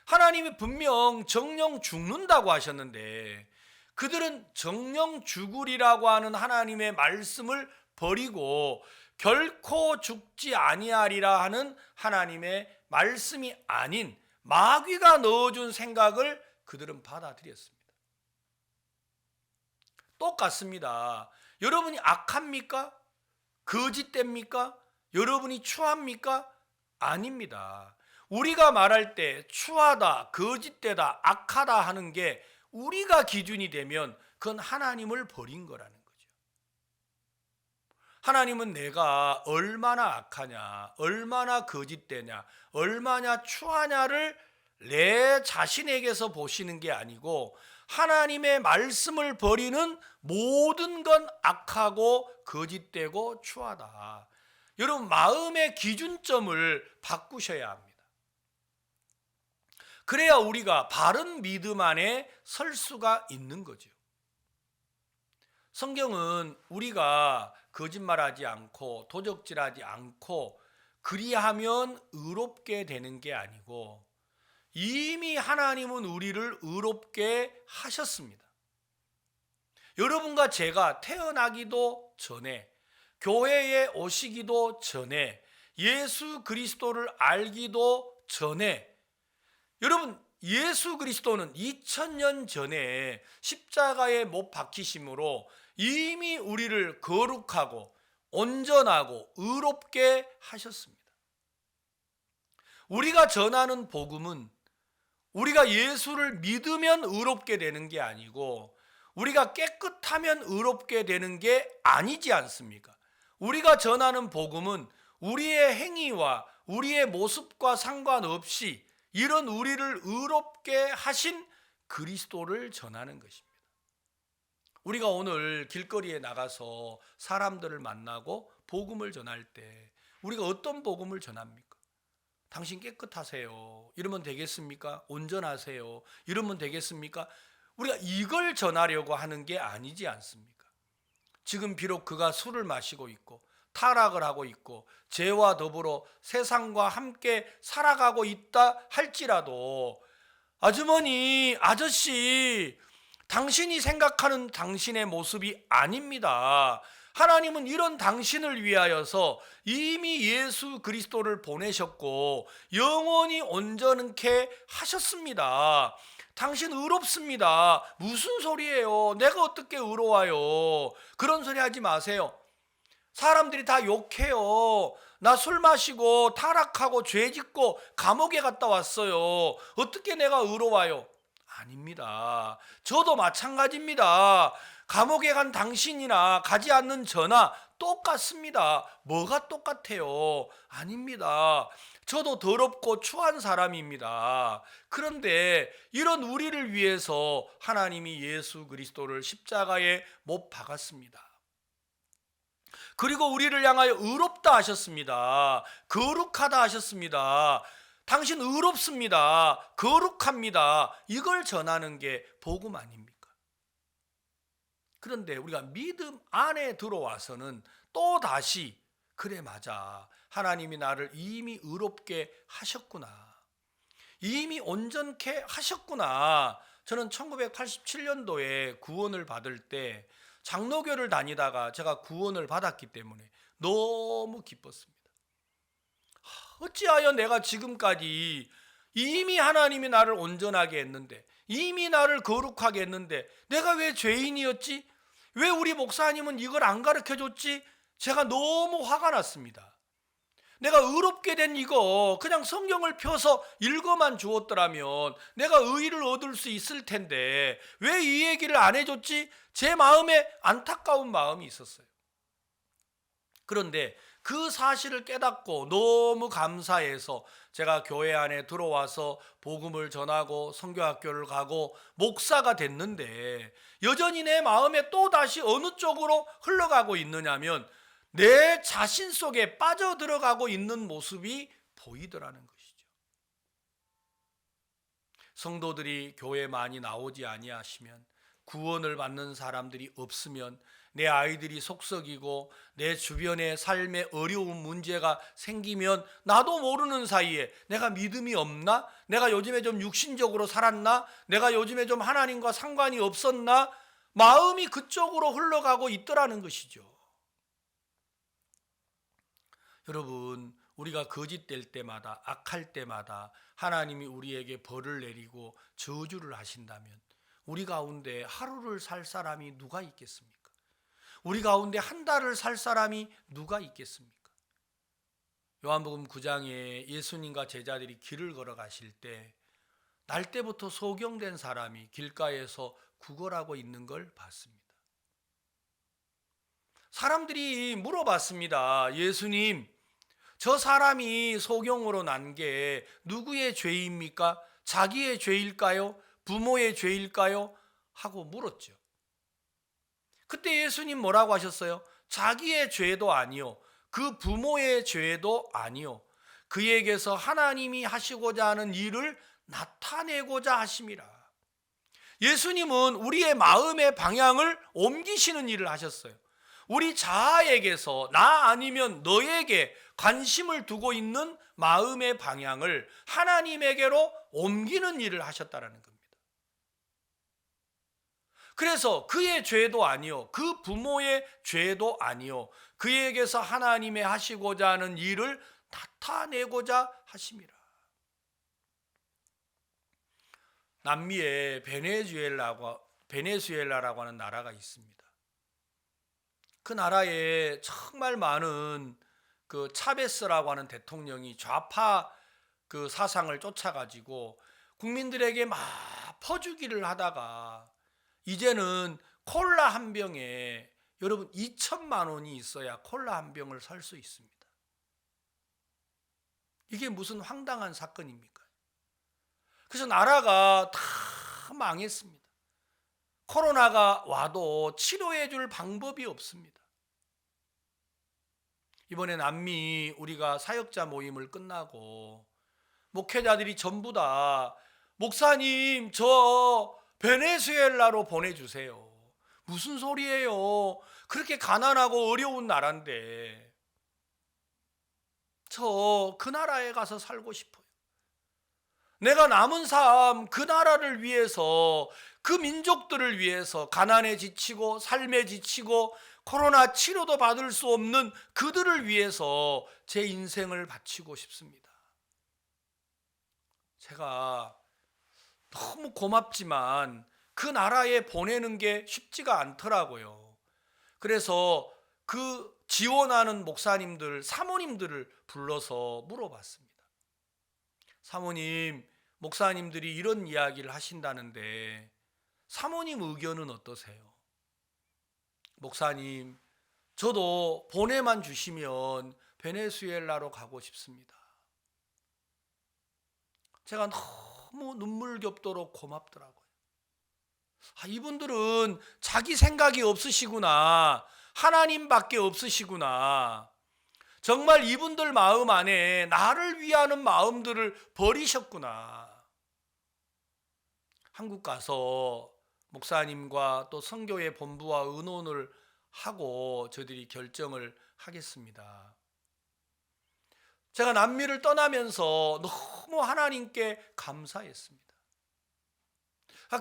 하나님이 분명 정령 죽는다고 하셨는데 그들은 정령 죽으리라고 하는 하나님의 말씀을 버리고 결코 죽지 아니하리라 하는 하나님의 말씀이 아닌 마귀가 넣어준 생각을 그들은 받아들였습니다. 똑같습니다. 여러분이 악합니까? 거짓됩니까? 여러분이 추합니까? 아닙니다. 우리가 말할 때 추하다, 거짓되다, 악하다 하는 게 우리가 기준이 되면 그건 하나님을 버린 거라는 거죠. 하나님은 내가 얼마나 악하냐, 얼마나 거짓되냐, 얼마나 추하냐를 내 자신에게서 보시는 게 아니고 하나님의 말씀을 버리는 모든 건 악하고 거짓되고 추하다. 여러분 마음의 기준점을 바꾸셔야 합니다. 그래야 우리가 바른 믿음 안에 설 수가 있는 거죠. 성경은 우리가 거짓말하지 않고 도적질하지 않고 그리하면 의롭게 되는 게 아니고 이미 하나님은 우리를 의롭게 하셨습니다. 여러분과 제가 태어나기도 전에, 교회에 오시기도 전에, 예수 그리스도를 알기도 전에, 여러분 예수 그리스도는 2000년 전에 십자가에 못 박히심으로 이미 우리를 거룩하고 온전하고 의롭게 하셨습니다. 우리가 전하는 복음은 우리가 예수를 믿으면 의롭게 되는 게 아니고 우리가 깨끗하면 의롭게 되는 게 아니지 않습니까? 우리가 전하는 복음은 우리의 행위와 우리의 모습과 상관없이 이런 우리를 의롭게 하신 그리스도를 전하는 것입니다. 우리가 오늘 길거리에 나가서 사람들을 만나고 복음을 전할 때 우리가 어떤 복음을 전합니까? 당신 깨끗하세요. 이러면 되겠습니까? 온전하세요. 이러면 되겠습니까? 우리가 이걸 전하려고 하는 게 아니지 않습니까? 지금 비록 그가 술을 마시고 있고 타락을 하고 있고 죄와 더불어 세상과 함께 살아가고 있다 할지라도 아주머니, 아저씨, 당신이 생각하는 당신의 모습이 아닙니다. 하나님은 이런 당신을 위하여서 이미 예수 그리스도를 보내셨고 영원히 온전케 하셨습니다. 당신 의롭습니다. 무슨 소리예요? 내가 어떻게 의로워요? 그런 소리 하지 마세요. 사람들이 다 욕해요. 나 술 마시고 타락하고 죄 짓고 감옥에 갔다 왔어요. 어떻게 내가 의로워요? 아닙니다. 저도 마찬가지입니다. 감옥에 간 당신이나 가지 않는 저나 똑같습니다. 뭐가 똑같아요? 아닙니다. 저도 더럽고 추한 사람입니다. 그런데 이런 우리를 위해서 하나님이 예수 그리스도를 십자가에 못 박았습니다. 그리고 우리를 향하여 의롭다 하셨습니다. 거룩하다 하셨습니다. 당신 의롭습니다. 거룩합니다. 이걸 전하는 게 복음 아닙니까? 그런데 우리가 믿음 안에 들어와서는 또 다시 그래 맞아. 하나님이 나를 이미 의롭게 하셨구나. 이미 온전케 하셨구나. 저는 1987년도에 구원을 받을 때 장로교를 다니다가 제가 구원을 받았기 때문에 너무 기뻤습니다. 어찌하여 내가 지금까지 이미 하나님이 나를 온전하게 했는데 이미 나를 거룩하게 했는데 내가 왜 죄인이었지? 왜 우리 목사님은 이걸 안 가르쳐줬지? 제가 너무 화가 났습니다. 내가 의롭게 된 이거 그냥 성경을 펴서 읽어만 주었더라면 내가 의의를 얻을 수 있을 텐데 왜 이 얘기를 안 해줬지? 제 마음에 안타까운 마음이 있었어요. 그런데 그 사실을 깨닫고 너무 감사해서 제가 교회 안에 들어와서 복음을 전하고 선교학교를 가고 목사가 됐는데 여전히 내 마음에 또다시 어느 쪽으로 흘러가고 있느냐면 내 자신 속에 빠져들어가고 있는 모습이 보이더라는 것이죠. 성도들이 교회 많이 나오지 아니하시면 구원을 받는 사람들이 없으면 내 아이들이 속썩이고 내 주변의 삶에 어려운 문제가 생기면 나도 모르는 사이에 내가 믿음이 없나? 내가 요즘에 좀 육신적으로 살았나? 내가 요즘에 좀 하나님과 상관이 없었나? 마음이 그쪽으로 흘러가고 있더라는 것이죠. 여러분, 우리가 거짓될 때마다 악할 때마다 하나님이 우리에게 벌을 내리고 저주를 하신다면 우리 가운데 하루를 살 사람이 누가 있겠습니까? 우리 가운데 한 달을 살 사람이 누가 있겠습니까? 요한복음 9장에 예수님과 제자들이 길을 걸어가실 때 날 때부터 소경된 사람이 길가에서 구걸하고 있는 걸 봤습니다. 사람들이 물어봤습니다. 예수님, 저 사람이 소경으로 난 게 누구의 죄입니까? 자기의 죄일까요? 부모의 죄일까요? 하고 물었죠. 그때 예수님 뭐라고 하셨어요? 자기의 죄도 아니요, 그 부모의 죄도 아니요, 그에게서 하나님이 하시고자 하는 일을 나타내고자 하심이라. 예수님은 우리의 마음의 방향을 옮기시는 일을 하셨어요. 우리 자아에게서 나 아니면 너에게 관심을 두고 있는 마음의 방향을 하나님에게로 옮기는 일을 하셨다는 겁니다. 그래서 그의 죄도 아니요, 그 부모의 죄도 아니요, 그에게서 하나님의 하시고자 하는 일을 나타내고자 하심이라. 남미에 베네수엘라라고 하는 나라가 있습니다. 그 나라에 정말 많은 그 차베스라고 하는 대통령이 좌파 그 사상을 쫓아가지고 국민들에게 막 퍼주기를 하다가 이제는 콜라 한 병에 여러분 2천만 원이 있어야 콜라 한 병을 살 수 있습니다. 이게 무슨 황당한 사건입니까? 그래서 나라가 다 망했습니다. 코로나가 와도 치료해 줄 방법이 없습니다. 이번에 남미 우리가 사역자 모임을 끝나고 목회자들이 전부 다 목사님 저 베네수엘라로 보내주세요. 무슨 소리예요? 그렇게 가난하고 어려운 나라인데 저 그 나라에 가서 살고 싶어요. 내가 남은 삶 그 나라를 위해서 그 민족들을 위해서 가난에 지치고 삶에 지치고 코로나 치료도 받을 수 없는 그들을 위해서 제 인생을 바치고 싶습니다. 제가 너무 고맙지만 그 나라에 보내는 게 쉽지가 않더라고요. 그래서 그 지원하는 목사님들, 사모님들을 불러서 물어봤습니다. 사모님, 목사님들이 이런 이야기를 하신다는데 사모님 의견은 어떠세요? 목사님, 저도 보내만 주시면 베네수엘라로 가고 싶습니다. 제가 너무 눈물겹도록 고맙더라고요. 이분들은 자기 생각이 없으시구나. 하나님밖에 없으시구나. 정말 이분들 마음 안에 나를 위하는 마음들을 버리셨구나. 한국 가서 목사님과 또 선교회 본부와 의논을 하고 저희들이 결정을 하겠습니다. 제가 남미를 떠나면서 너무 하나님께 감사했습니다.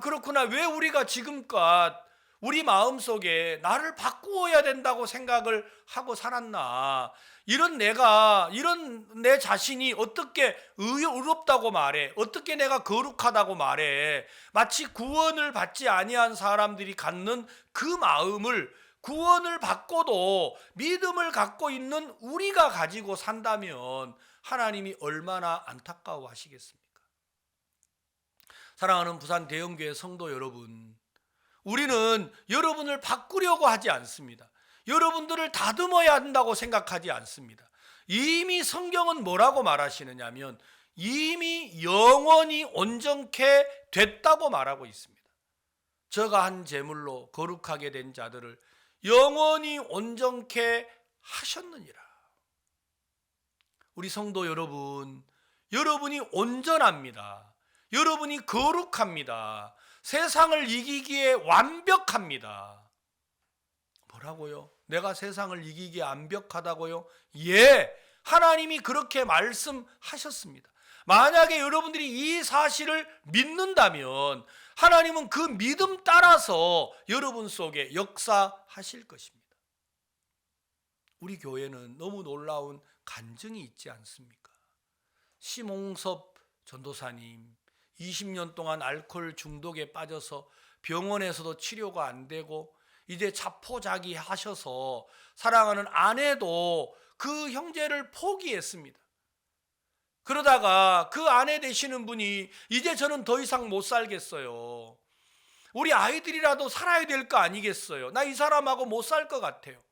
그렇구나. 왜 우리가 지금껏 우리 마음속에 나를 바꾸어야 된다고 생각을 하고 살았나. 이런 내 자신이 어떻게 의롭다고 말해. 어떻게 내가 거룩하다고 말해. 마치 구원을 받지 아니한 사람들이 갖는 그 마음을 구원을 받고도 믿음을 갖고 있는 우리가 가지고 산다면 하나님이 얼마나 안타까워 하시겠습니까? 사랑하는 부산 대형교회 성도 여러분, 우리는 여러분을 바꾸려고 하지 않습니다. 여러분들을 다듬어야 한다고 생각하지 않습니다. 이미 성경은 뭐라고 말하시느냐 하면 이미 영원히 온전케 됐다고 말하고 있습니다. 저가 한 제물로 거룩하게 된 자들을 영원히 온전케 하셨느니라. 우리 성도 여러분, 여러분이 온전합니다. 여러분이 거룩합니다. 세상을 이기기에 완벽합니다. 뭐라고요? 내가 세상을 이기기에 완벽하다고요? 예, 하나님이 그렇게 말씀하셨습니다. 만약에 여러분들이 이 사실을 믿는다면 하나님은 그 믿음 따라서 여러분 속에 역사하실 것입니다. 우리 교회는 너무 놀라운 간증이 있지 않습니까? 심홍섭 전도사님 20년 동안 알코올 중독에 빠져서 병원에서도 치료가 안 되고 이제 자포자기 하셔서 사랑하는 아내도 그 형제를 포기했습니다. 그러다가 그 아내 되시는 분이 이제 저는 더 이상 못 살겠어요. 우리 아이들이라도 살아야 될 거 아니겠어요? 나 이 사람하고 못 살 것 같아요.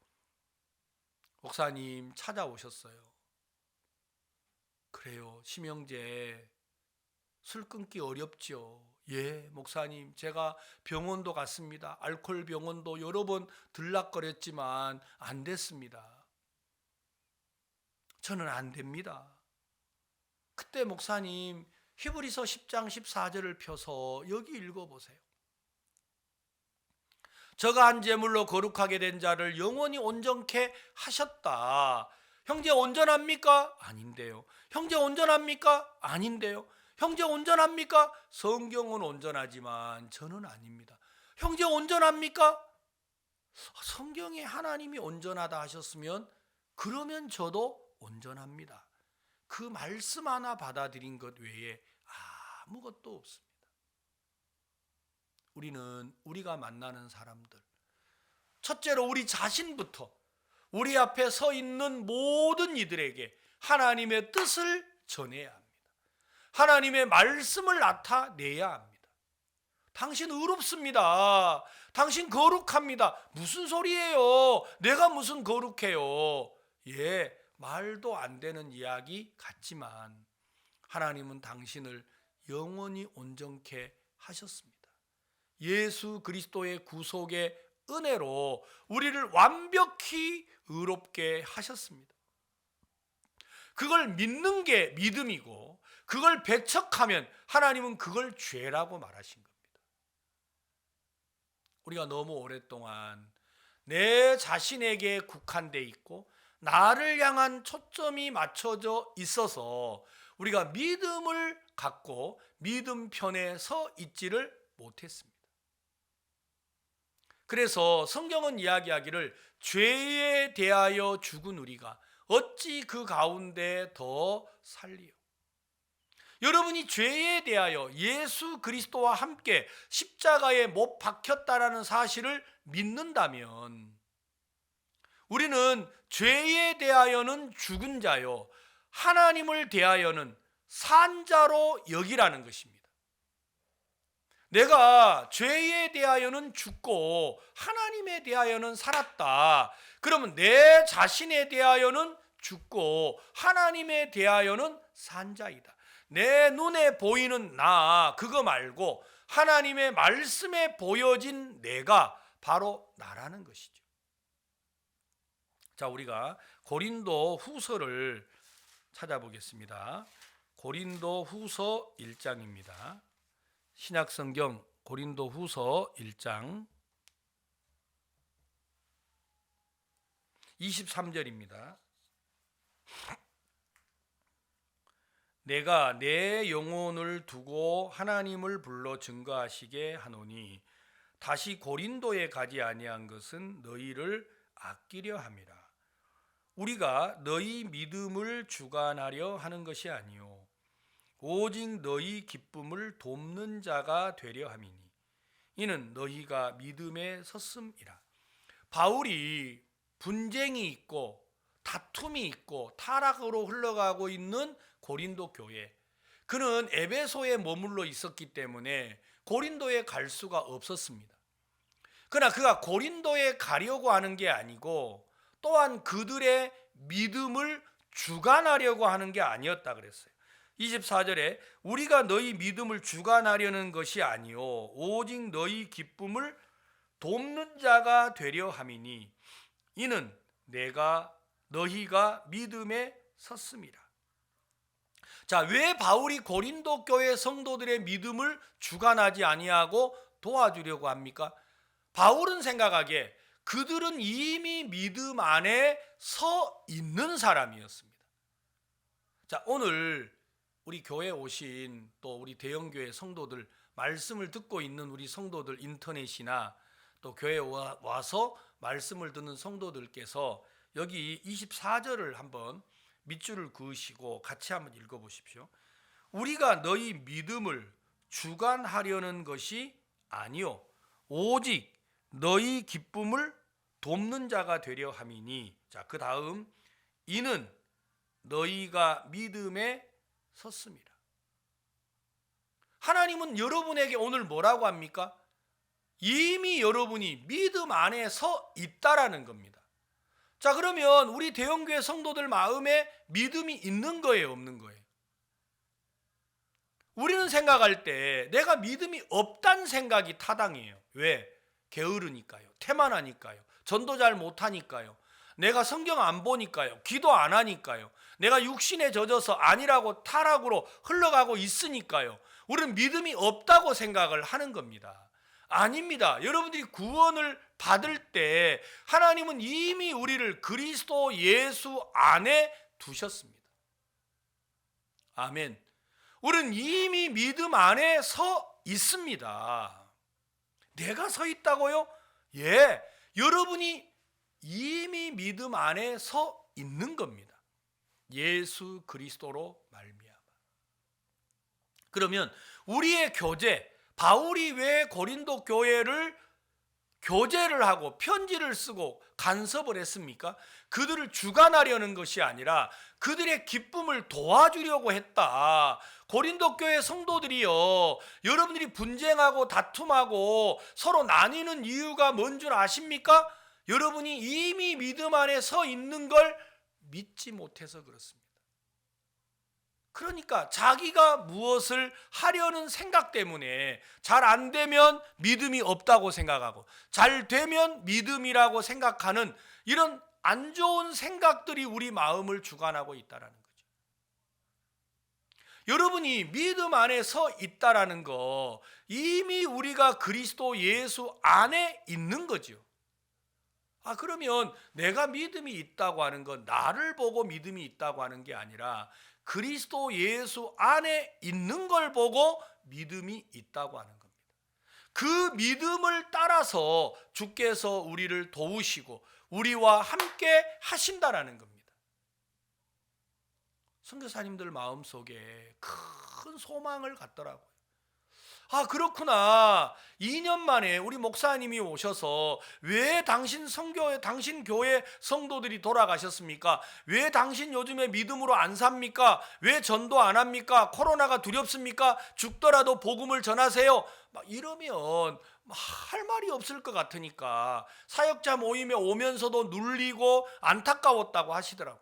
목사님 찾아오셨어요. 그래요, 심형제 술 끊기 어렵죠. 예, 목사님, 제가 병원도 갔습니다. 알코올 병원도 여러 번 들락거렸지만 안 됐습니다. 저는 안 됩니다. 그때 목사님 히브리서 10장 14절을 펴서 여기 읽어보세요. 저가 한 제물로 거룩하게 된 자를 영원히 온전케 하셨다. 형제 온전합니까? 아닌데요. 형제 온전합니까? 아닌데요. 형제 온전합니까? 성경은 온전하지만 저는 아닙니다. 형제 온전합니까? 성경에 하나님이 온전하다 하셨으면 그러면 저도 온전합니다. 그 말씀 하나 받아들인 것 외에 아무것도 없습니다. 우리는 우리가 만나는 사람들, 첫째로 우리 자신부터 우리 앞에 서 있는 모든 이들에게 하나님의 뜻을 전해야 합니다. 하나님의 말씀을 나타내야 합니다. 당신 의롭습니다. 당신 거룩합니다. 무슨 소리예요? 내가 무슨 거룩해요? 예, 말도 안 되는 이야기 같지만 하나님은 당신을 영원히 온전케 하셨습니다. 예수 그리스도의 구속의 은혜로 우리를 완벽히 의롭게 하셨습니다. 그걸 믿는 게 믿음이고 그걸 배척하면 하나님은 그걸 죄라고 말하신 겁니다. 우리가 너무 오랫동안 내 자신에게 국한돼 있고 나를 향한 초점이 맞춰져 있어서 우리가 믿음을 갖고 믿음 편에 서 있지를 못했습니다. 그래서 성경은 이야기하기를 죄에 대하여 죽은 우리가 어찌 그 가운데 더 살리요. 여러분이 죄에 대하여 예수 그리스도와 함께 십자가에 못 박혔다라는 사실을 믿는다면 우리는 죄에 대하여는 죽은 자요 하나님을 대하여는 산 자로 여기라는 것입니다. 내가 죄에 대하여는 죽고 하나님에 대하여는 살았다. 그러면 내 자신에 대하여는 죽고 하나님에 대하여는 산 자이다. 내 눈에 보이는 나 그거 말고 하나님의 말씀에 보여진 내가 바로 나라는 것이죠. 자, 우리가 고린도 후서를 찾아보겠습니다. 고린도 후서 1장입니다. 신약성경 고린도 후서 1장 23절입니다. 내가 내 영혼을 두고 하나님을 불러 증거하시게 하노니 다시 고린도에 가지 아니한 것은 너희를 아끼려 함이라. 우리가 너희 믿음을 주관하려 하는 것이 아니요 오직 너희 기쁨을 돕는 자가 되려 함이니 이는 너희가 믿음에 섰음이라. 바울이 분쟁이 있고 다툼이 있고 타락으로 흘러가고 있는 고린도 교회, 그는 에베소에 머물러 있었기 때문에 고린도에 갈 수가 없었습니다. 그러나 그가 고린도에 가려고 하는 게 아니고 또한 그들의 믿음을 주관하려고 하는 게 아니었다 그랬어요. 24절에 우리가 너희 믿음을 주관하려는 것이 아니요 오직 너희 기쁨을 돕는 자가 되려 함이니 이는 너희가 믿음에 섰음이라. 자, 왜 바울이 고린도 교회 성도들의 믿음을 주관하지 아니하고 도와주려고 합니까? 바울은 생각하기에 그들은 이미 믿음 안에 서 있는 사람이었습니다. 자, 오늘 우리 교회에 오신 또 우리 대형교회 성도들, 말씀을 듣고 있는 우리 성도들, 인터넷이나 또 교회에 와서 말씀을 듣는 성도들께서 여기 24절을 한번 밑줄을 그으시고 같이 한번 읽어보십시오. 우리가 너희 믿음을 주관하려는 것이 아니요 오직 너희 기쁨을 돕는 자가 되려 함이니. 자, 그 다음 이는 너희가 믿음에 섰습니다. 하나님은 여러분에게 오늘 뭐라고 합니까? 이미 여러분이 믿음 안에 서 있다라는 겁니다. 자, 그러면 우리 대형교회 성도들 마음에 믿음이 있는 거예요, 없는 거예요? 우리는 생각할 때 내가 믿음이 없다는 생각이 타당해요. 왜? 게으르니까요. 태만하니까요. 전도 잘 못하니까요. 내가 성경 안 보니까요. 기도 안 하니까요. 내가 육신에 젖어서 아니라고 타락으로 흘러가고 있으니까요. 우리는 믿음이 없다고 생각을 하는 겁니다. 아닙니다. 여러분들이 구원을 받을 때 하나님은 이미 우리를 그리스도 예수 안에 두셨습니다. 아멘. 우리는 이미 믿음 안에 서 있습니다. 내가 서 있다고요? 예, 여러분이 이미 믿음 안에 서 있는 겁니다. 예수 그리스도로 말미암아. 그러면 우리의 교제, 바울이 왜 고린도 교회를 교제를 하고 편지를 쓰고 간섭을 했습니까? 그들을 주관하려는 것이 아니라 그들의 기쁨을 도와주려고 했다. 고린도 교회 성도들이요, 여러분들이 분쟁하고 다툼하고 서로 나뉘는 이유가 뭔 줄 아십니까? 여러분이 이미 믿음 안에 서 있는 걸 믿지 못해서 그렇습니다. 그러니까 자기가 무엇을 하려는 생각 때문에 잘 안 되면 믿음이 없다고 생각하고 잘 되면 믿음이라고 생각하는 이런 안 좋은 생각들이 우리 마음을 주관하고 있다라는 거죠. 여러분이 믿음 안에 서 있다라는 거 이미 우리가 그리스도 예수 안에 있는 거죠. 그러면 내가 믿음이 있다고 하는 건 나를 보고 믿음이 있다고 하는 게 아니라 그리스도 예수 안에 있는 걸 보고 믿음이 있다고 하는 겁니다. 그 믿음을 따라서 주께서 우리를 도우시고 우리와 함께 하신다라는 겁니다. 선교사님들 마음속에 큰 소망을 갖더라고요. 그렇구나. 2년 만에 우리 목사님이 오셔서 왜 당신 교회 성도들이 돌아가셨습니까? 왜 당신 요즘에 믿음으로 안 삽니까? 왜 전도 안 합니까? 코로나가 두렵습니까? 죽더라도 복음을 전하세요. 막 이러면 할 말이 없을 것 같으니까 사역자 모임에 오면서도 눌리고 안타까웠다고 하시더라고요.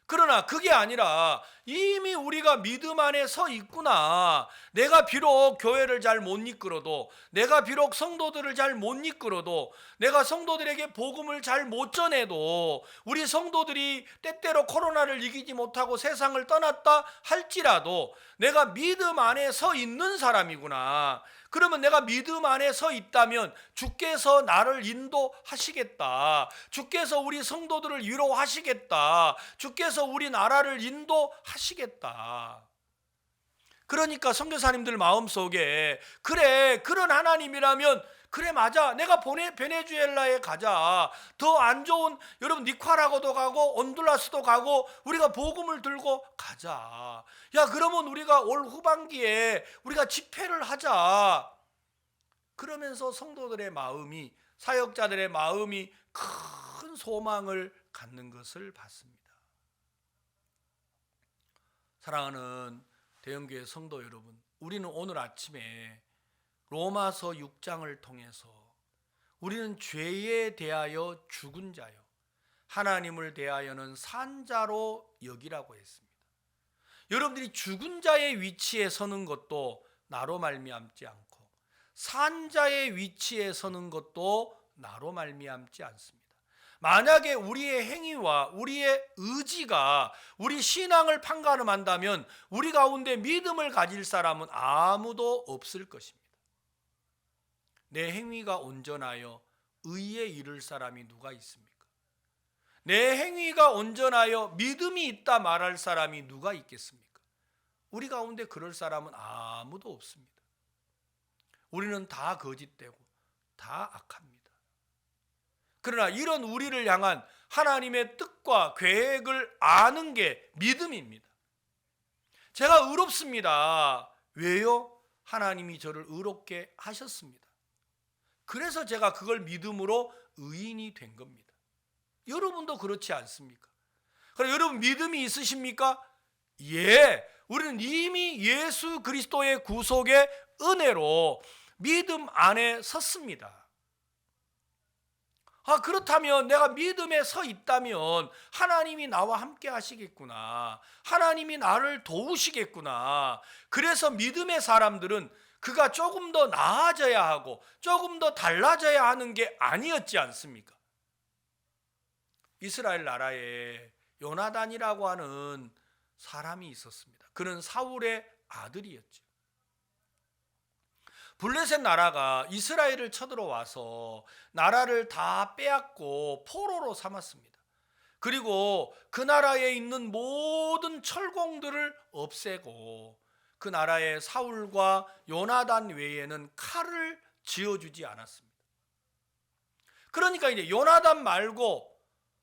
그러나 그게 아니라 이미 우리가 믿음 안에 서 있구나. 내가 비록 교회를 잘 못 이끌어도, 내가 비록 성도들을 잘 못 이끌어도, 내가 성도들에게 복음을 잘 못 전해도, 우리 성도들이 때때로 코로나를 이기지 못하고 세상을 떠났다 할지라도 내가 믿음 안에 서 있는 사람이구나. 그러면 내가 믿음 안에 서 있다면 주께서 나를 인도하시겠다. 주께서 우리 성도들을 위로하시겠다. 주께서 우리 나라를 인도하시겠다. 그러니까 선교사님들 마음속에 그래, 그런 하나님이라면 그래, 맞아, 내가 베네수엘라에 가자. 더 안 좋은 여러분 니카라과도 가고 온두라스도 가고 우리가 복음을 들고 가자. 야, 그러면 우리가 올 후반기에 우리가 집회를 하자. 그러면서 성도들의 마음이, 사역자들의 마음이 큰 소망을 갖는 것을 봤습니다. 사랑하는 대형교회 성도 여러분, 우리는 오늘 아침에 로마서 6장을 통해서 우리는 죄에 대하여 죽은 자요, 하나님을 대하여는 산 자로 여기라고 했습니다. 여러분들이 죽은 자의 위치에 서는 것도 나로 말미암지 않고 산 자의 위치에 서는 것도 나로 말미암지 않습니다. 만약에 우리의 행위와 우리의 의지가 우리 신앙을 판가름한다면 우리 가운데 믿음을 가질 사람은 아무도 없을 것입니다. 내 행위가 온전하여 의에 이를 사람이 누가 있습니까? 내 행위가 온전하여 믿음이 있다 말할 사람이 누가 있겠습니까? 우리 가운데 그럴 사람은 아무도 없습니다. 우리는 다 거짓되고 다 악합니다. 그러나 이런 우리를 향한 하나님의 뜻과 계획을 아는 게 믿음입니다. 제가 의롭습니다. 왜요? 하나님이 저를 의롭게 하셨습니다. 그래서 제가 그걸 믿음으로 의인이 된 겁니다. 여러분도 그렇지 않습니까? 그럼 여러분 믿음이 있으십니까? 예, 우리는 이미 예수 그리스도의 구속의 은혜로 믿음 안에 섰습니다. 그렇다면 내가 믿음에 서 있다면 하나님이 나와 함께 하시겠구나. 하나님이 나를 도우시겠구나. 그래서 믿음의 사람들은 그가 조금 더 나아져야 하고 조금 더 달라져야 하는 게 아니었지 않습니까? 이스라엘 나라에 요나단이라고 하는 사람이 있었습니다. 그는 사울의 아들이었죠. 블레셋 나라가 이스라엘을 쳐들어와서 나라를 다 빼앗고 포로로 삼았습니다. 그리고 그 나라에 있는 모든 철공들을 없애고 그 나라의 사울과 요나단 외에는 칼을 쥐어주지 않았습니다. 그러니까 이제 요나단 말고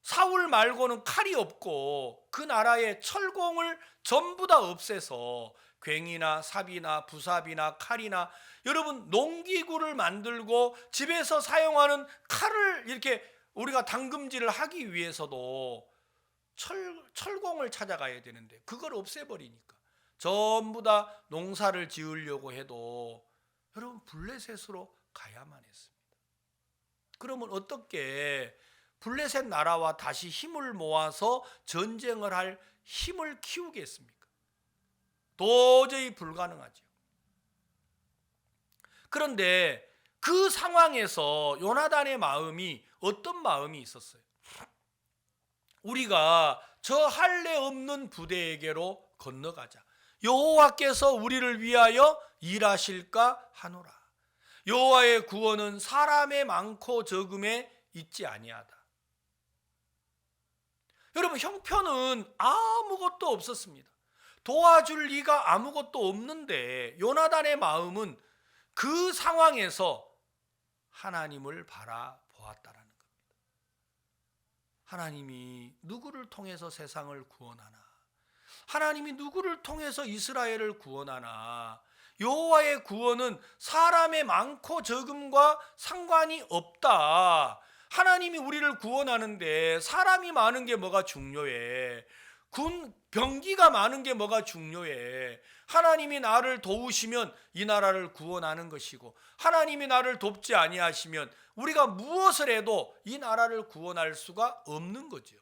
사울 말고는 칼이 없고 그 나라의 철공을 전부 다 없애서 괭이나 삽이나 부삽이나 칼이나 여러분 농기구를 만들고 집에서 사용하는 칼을 이렇게 우리가 당금질을 하기 위해서도 철공을 찾아가야 되는데 그걸 없애버리니까 전부 다 농사를 지으려고 해도 여러분 블레셋으로 가야만 했습니다. 그러면 어떻게 블레셋 나라와 다시 힘을 모아서 전쟁을 할 힘을 키우겠습니까? 도저히 불가능하죠. 그런데 그 상황에서 요나단의 마음이 어떤 마음이 있었어요? 우리가 저 할례 없는 부대에게로 건너가자. 여호와께서 우리를 위하여 일하실까 하노라. 여호와의 구원은 사람의 많고 적음에 있지 아니하다. 여러분, 형편은 아무것도 없었습니다. 도와줄 리가 아무것도 없는데 요나단의 마음은 그 상황에서 하나님을 바라보았다라는 겁니다. 하나님이 누구를 통해서 세상을 구원하나? 하나님이 누구를 통해서 이스라엘을 구원하나? 여호와의 구원은 사람의 많고 적음과 상관이 없다. 하나님이 우리를 구원하는데 사람이 많은 게 뭐가 중요해? 병기가 많은 게 뭐가 중요해? 하나님이 나를 도우시면 이 나라를 구원하는 것이고 하나님이 나를 돕지 아니하시면 우리가 무엇을 해도 이 나라를 구원할 수가 없는 거죠.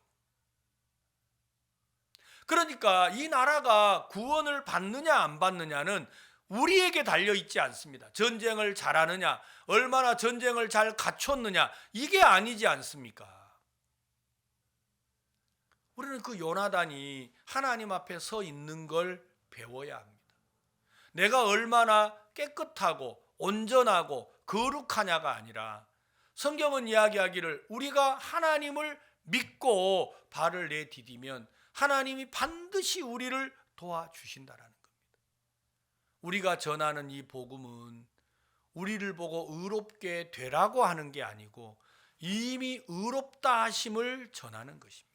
그러니까 이 나라가 구원을 받느냐 안 받느냐는 우리에게 달려있지 않습니다. 전쟁을 잘하느냐, 얼마나 전쟁을 잘 갖췄느냐, 이게 아니지 않습니까? 우리는 그 요나단이 하나님 앞에 서 있는 걸 배워야 합니다. 내가 얼마나 깨끗하고 온전하고 거룩하냐가 아니라 성경은 이야기하기를 우리가 하나님을 믿고 발을 내디디면 하나님이 반드시 우리를 도와주신다라는 겁니다. 우리가 전하는 이 복음은 우리를 보고 의롭게 되라고 하는 게 아니고 이미 의롭다 하심을 전하는 것입니다.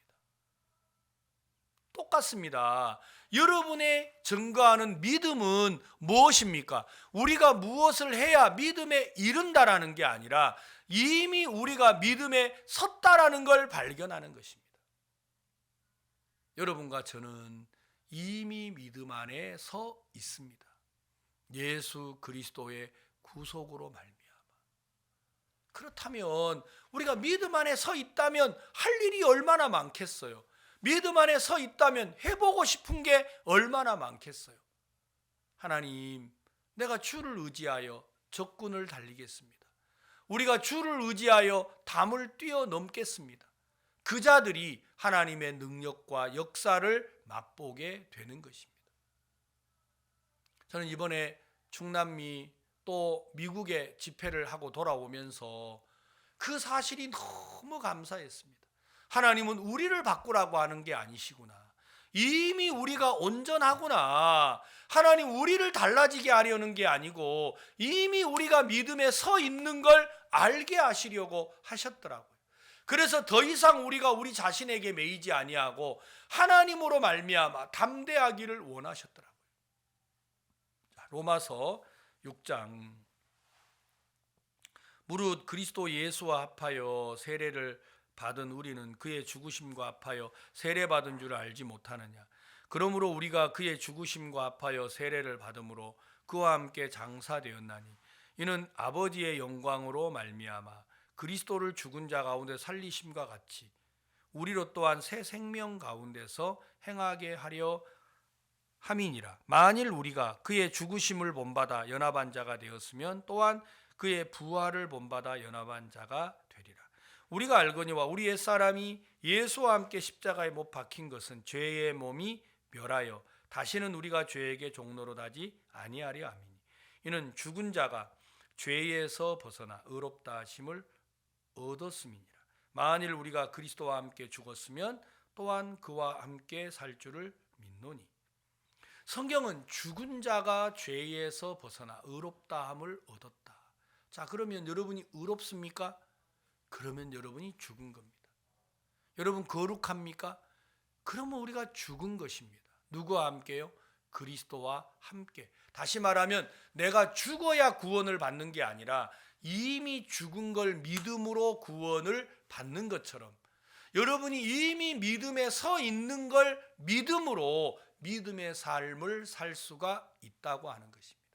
똑같습니다. 여러분의 증거하는 믿음은 무엇입니까? 우리가 무엇을 해야 믿음에 이른다라는 게 아니라 이미 우리가 믿음에 섰다라는 걸 발견하는 것입니다. 여러분과 저는 이미 믿음 안에 서 있습니다. 예수 그리스도의 구속으로 말미암아. 그렇다면 우리가 믿음 안에 서 있다면 할 일이 얼마나 많겠어요? 믿음 안에 서 있다면 해보고 싶은 게 얼마나 많겠어요? 하나님, 내가 주를 의지하여 적군을 달리겠습니다. 우리가 주를 의지하여 담을 뛰어넘겠습니다. 그 자들이 하나님의 능력과 역사를 맛보게 되는 것입니다. 저는 이번에 중남미 또 미국에 집회를 하고 돌아오면서 그 사실이 너무 감사했습니다. 하나님은 우리를 바꾸라고 하는 게 아니시구나. 이미 우리가 온전하구나. 하나님 우리를 달라지게 하려는 게 아니고 이미 우리가 믿음에 서 있는 걸 알게 하시려고 하셨더라고요. 그래서 더 이상 우리가 우리 자신에게 매이지 아니하고 하나님으로 말미암아 담대하기를 원하셨더라고요. 로마서 6장. 무릇 그리스도 예수와 합하여 세례를 받은 우리는 그의 죽으심과 합하여 세례받은 줄 알지 못하느냐. 그러므로 우리가 그의 죽으심과 합하여 세례를 받음으로 그와 함께 장사되었나니 이는 아버지의 영광으로 말미암아 그리스도를 죽은 자 가운데 살리심과 같이 우리로 또한 새 생명 가운데서 행하게 하려 함이니라. 만일 우리가 그의 죽으심을 본받아 연합한 자가 되었으면 또한 그의 부활을 본받아 연합한 자가 되리라. 우리가 알거니와 우리 옛사람이 예수와 함께 십자가에 못 박힌 것은 죄의 몸이 멸하여 다시는 우리가 죄에게 종노릇하지 아니하려 함이니 이는 죽은 자가 죄에서 벗어나 의롭다 하심을 얻었음이니라. 만일 우리가 그리스도와 함께 죽었으면 또한 그와 함께 살 줄을 믿노니. 성경은 죽은 자가 죄에서 벗어나 의롭다함을 얻었다. 자, 그러면 여러분이 의롭습니까? 그러면 여러분이 죽은 겁니다. 여러분 거룩합니까? 그러면 우리가 죽은 것입니다. 누구와 함께요? 그리스도와 함께. 다시 말하면 내가 죽어야 구원을 받는 게 아니라 이미 죽은 걸 믿음으로 구원을 받는 것처럼 여러분이 이미 믿음에 서 있는 걸 믿음으로 믿음의 삶을 살 수가 있다고 하는 것입니다.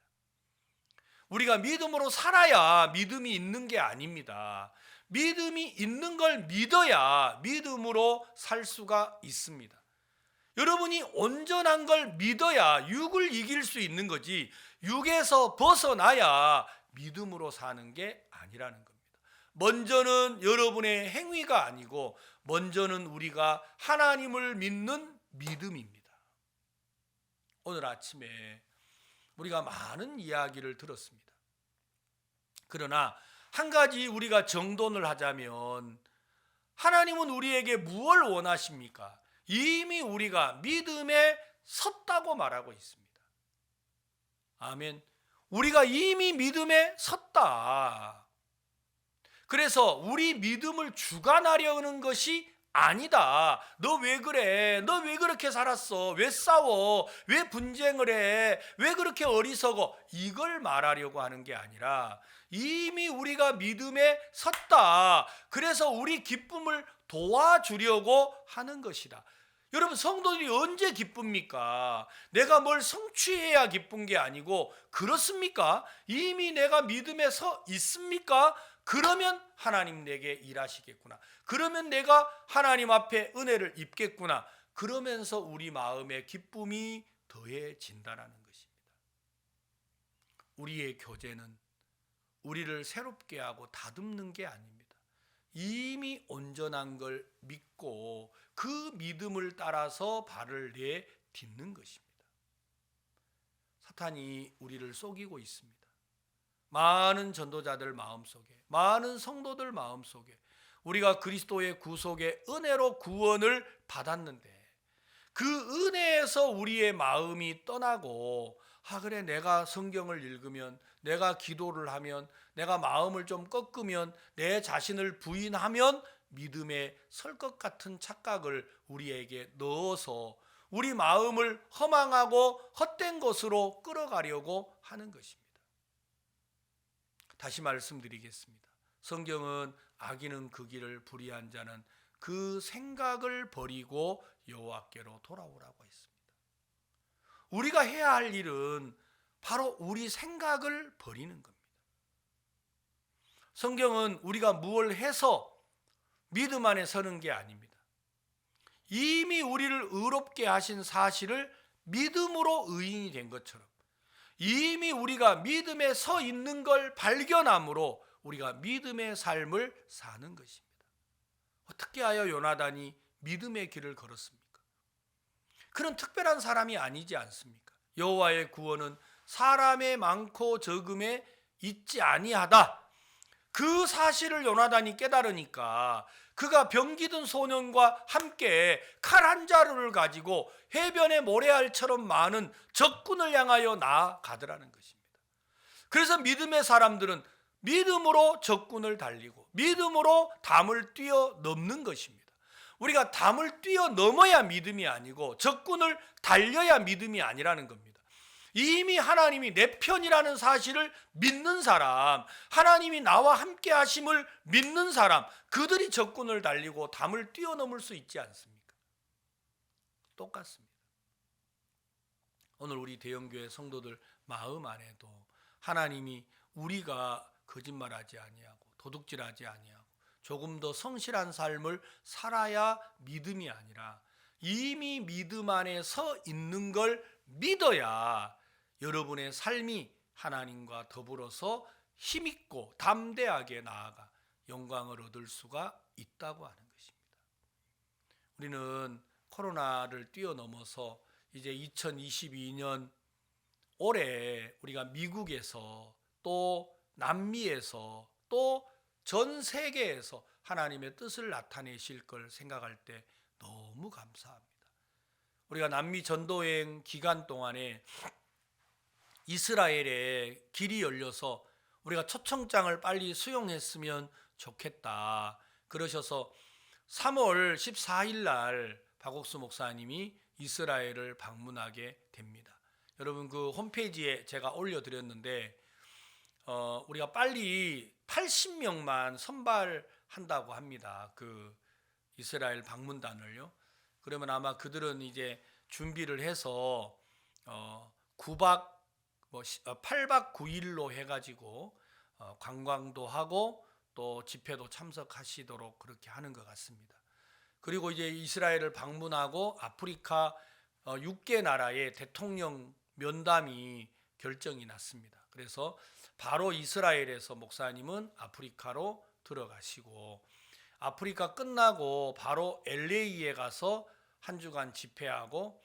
우리가 믿음으로 살아야 믿음이 있는 게 아닙니다. 믿음이 있는 걸 믿어야 믿음으로 살 수가 있습니다. 여러분이 온전한 걸 믿어야 육을 이길 수 있는 거지, 육에서 벗어나야 믿음으로 사는 게 아니라는 겁니다. 먼저는 여러분의 행위가 아니고 먼저는 우리가 하나님을 믿는 믿음입니다. 오늘 아침에 우리가 많은 이야기를 들었습니다. 그러나 한 가지 우리가 정돈을 하자면 하나님은 우리에게 무엇을 원하십니까? 이미 우리가 믿음에 섰다고 말하고 있습니다. 아멘. 우리가 이미 믿음에 섰다. 그래서 우리 믿음을 주관하려는 것이 아니다. 너 왜 그래? 너 왜 그렇게 살았어? 왜 싸워? 왜 분쟁을 해? 왜 그렇게 어리석어? 이걸 말하려고 하는 게 아니라 이미 우리가 믿음에 섰다. 그래서 우리 기쁨을 도와주려고 하는 것이다. 여러분, 성도들이 언제 기쁩니까? 내가 뭘 성취해야 기쁜 게 아니고, 그렇습니까? 이미 내가 믿음에 서 있습니까? 그러면 하나님 내게 일하시겠구나. 그러면 내가 하나님 앞에 은혜를 입겠구나. 그러면서 우리 마음에 기쁨이 더해진다는 것입니다. 우리의 교제는 우리를 새롭게 하고 다듬는 게 아닙니다. 이미 온전한 걸 믿고 그 믿음을 따라서 발을 내딛는 것입니다. 사탄이 우리를 속이고 있습니다. 많은 전도자들 마음속에, 많은 성도들 마음속에 우리가 그리스도의 구속의 은혜로 구원을 받았는데 그 은혜에서 우리의 마음이 떠나고, 그래, 내가 성경을 읽으면, 내가 기도를 하면, 내가 마음을 좀 꺾으면, 내 자신을 부인하면 믿음에 설 것 같은 착각을 우리에게 넣어서 우리 마음을 허망하고 헛된 것으로 끌어가려고 하는 것입니다. 다시 말씀드리겠습니다. 성경은 악인은 그 길을 불의한 자는 그 생각을 버리고 여호와께로 돌아오라고 했습니다. 우리가 해야 할 일은 바로 우리 생각을 버리는 겁니다. 성경은 우리가 무엇을 해서 믿음 안에 서는 게 아닙니다. 이미 우리를 의롭게 하신 사실을 믿음으로 의인이 된 것처럼 이미 우리가 믿음에 서 있는 걸 발견함으로 우리가 믿음의 삶을 사는 것입니다. 어떻게 하여 요나단이 믿음의 길을 걸었습니까? 그런 특별한 사람이 아니지 않습니까? 여호와의 구원은 사람의 많고 적음에 있지 아니하다. 그 사실을 요나단이 깨달으니까 그가 병기든 소년과 함께 칼 한 자루를 가지고 해변의 모래알처럼 많은 적군을 향하여 나아가더라는 것입니다. 그래서 믿음의 사람들은 믿음으로 적군을 달리고 믿음으로 담을 뛰어넘는 것입니다. 우리가 담을 뛰어넘어야 믿음이 아니고 적군을 달려야 믿음이 아니라는 겁니다. 이미 하나님이 내 편이라는 사실을 믿는 사람, 하나님이 나와 함께 하심을 믿는 사람, 그들이 적군을 달리고 담을 뛰어넘을 수 있지 않습니까? 똑같습니다. 오늘 우리 대형교회 성도들 마음 안에도 하나님이 우리가 거짓말하지 아니하고 도둑질하지 아니하고 조금 더 성실한 삶을 살아야 믿음이 아니라 이미 믿음 안에 서 있는 걸 믿어야 여러분의 삶이 하나님과 더불어서 힘있고 담대하게 나아가 영광을 얻을 수가 있다고 하는 것입니다. 우리는 코로나를 뛰어넘어서 이제 2022년 올해 우리가 미국에서 또 남미에서 또 전 세계에서 하나님의 뜻을 나타내실 걸 생각할 때 너무 감사합니다. 우리가 남미 전도여행 기간 동안에 이스라엘에 길이 열려서 우리가 초청장을 빨리 수용했으면 좋겠다 그러셔서 3월 14일 날 박옥수 목사님이 이스라엘을 방문하게 됩니다. 여러분 그 홈페이지에 제가 올려드렸는데 우리가 빨리 80명만 선발한다고 합니다. 그 이스라엘 방문단을요. 그러면 아마 그들은 이제 준비를 해서 9박 8박 9일로 해가지고 관광도 하고 또 집회도 참석하시도록 그렇게 하는 것 같습니다. 그리고 이제 이스라엘을 방문하고 아프리카 6개 나라의 대통령 면담이 결정이 났습니다. 그래서 바로 이스라엘에서 목사님은 아프리카로 들어가시고 아프리카 끝나고 바로 LA에 가서 한 주간 집회하고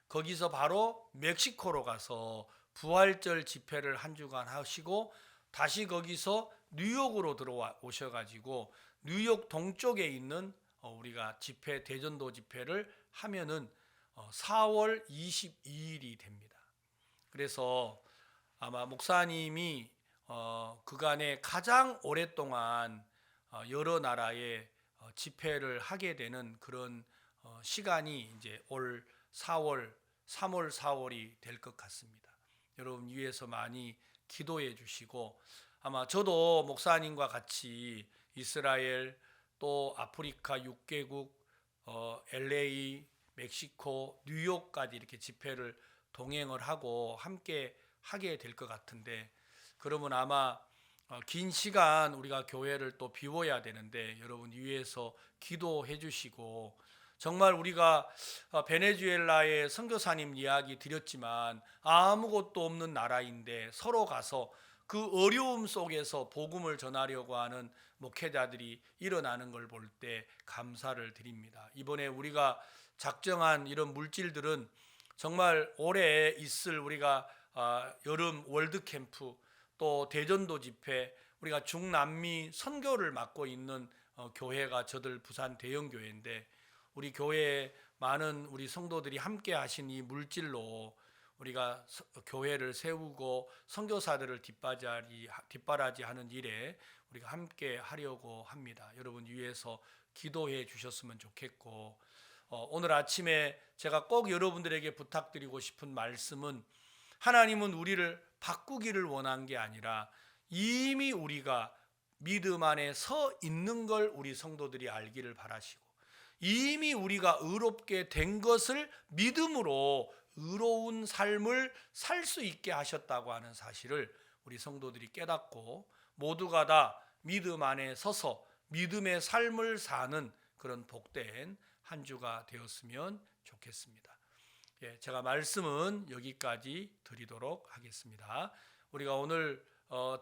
거기서 바로 멕시코로 가서 부활절 집회를 한 주간 하시고 다시 거기서 뉴욕으로 들어오셔가지고 뉴욕 동쪽에 있는 우리가 집회 대전도 집회를 하면은 4월 22일이 됩니다. 그래서 아마 목사님이 그간에 가장 오랫동안 여러 나라에 집회를 하게 되는 그런 시간이 이제 올 4월, 3월, 4월이 될 것 같습니다. 여러분 위해서 많이 기도해 주시고 아마 저도 목사님과 같이 이스라엘 또 아프리카 6개국 LA, 멕시코, 뉴욕까지 이렇게 집회를 동행을 하고 함께 하게 될 것 같은데 그러면 아마 긴 시간 우리가 교회를 또 비워야 되는데 여러분 위해서 기도해 주시고 정말 우리가 베네수엘라의 선교사님 이야기 드렸지만 아무것도 없는 나라인데 서로 가서 그 어려움 속에서 복음을 전하려고 하는 목회자들이 일어나는 걸 볼 때 감사를 드립니다. 이번에 우리가 작정한 이런 물질들은 정말 올해 있을 우리가 여름 월드 캠프 또 대전도 집회 우리가 중남미 선교를 맡고 있는 교회가 저들 부산 대형 교회인데 우리 교회에 많은 우리 성도들이 함께 하신 이 물질로 우리가 교회를 세우고 선교사들을 뒷바라지하는 일에 우리가 함께 하려고 합니다. 여러분 위해서 기도해 주셨으면 좋겠고 오늘 아침에 제가 꼭 여러분들에게 부탁드리고 싶은 말씀은 하나님은 우리를 바꾸기를 원한 게 아니라 이미 우리가 믿음 안에 서 있는 걸 우리 성도들이 알기를 바라시고 이미 우리가 의롭게 된 것을 믿음으로 의로운 삶을 살 수 있게 하셨다고 하는 사실을 우리 성도들이 깨닫고 모두가 다 믿음 안에 서서 믿음의 삶을 사는 그런 복된 한 주가 되었으면 좋겠습니다. 제가 말씀은 여기까지 드리도록 하겠습니다. 우리가 오늘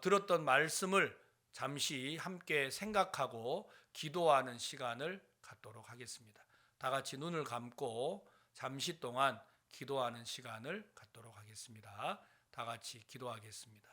들었던 말씀을 잠시 함께 생각하고 기도하는 시간을 갖도록 하겠습니다. 다 같이 눈을 감고 잠시 동안 기도하는 시간을 갖도록 하겠습니다. 다 같이 기도하겠습니다.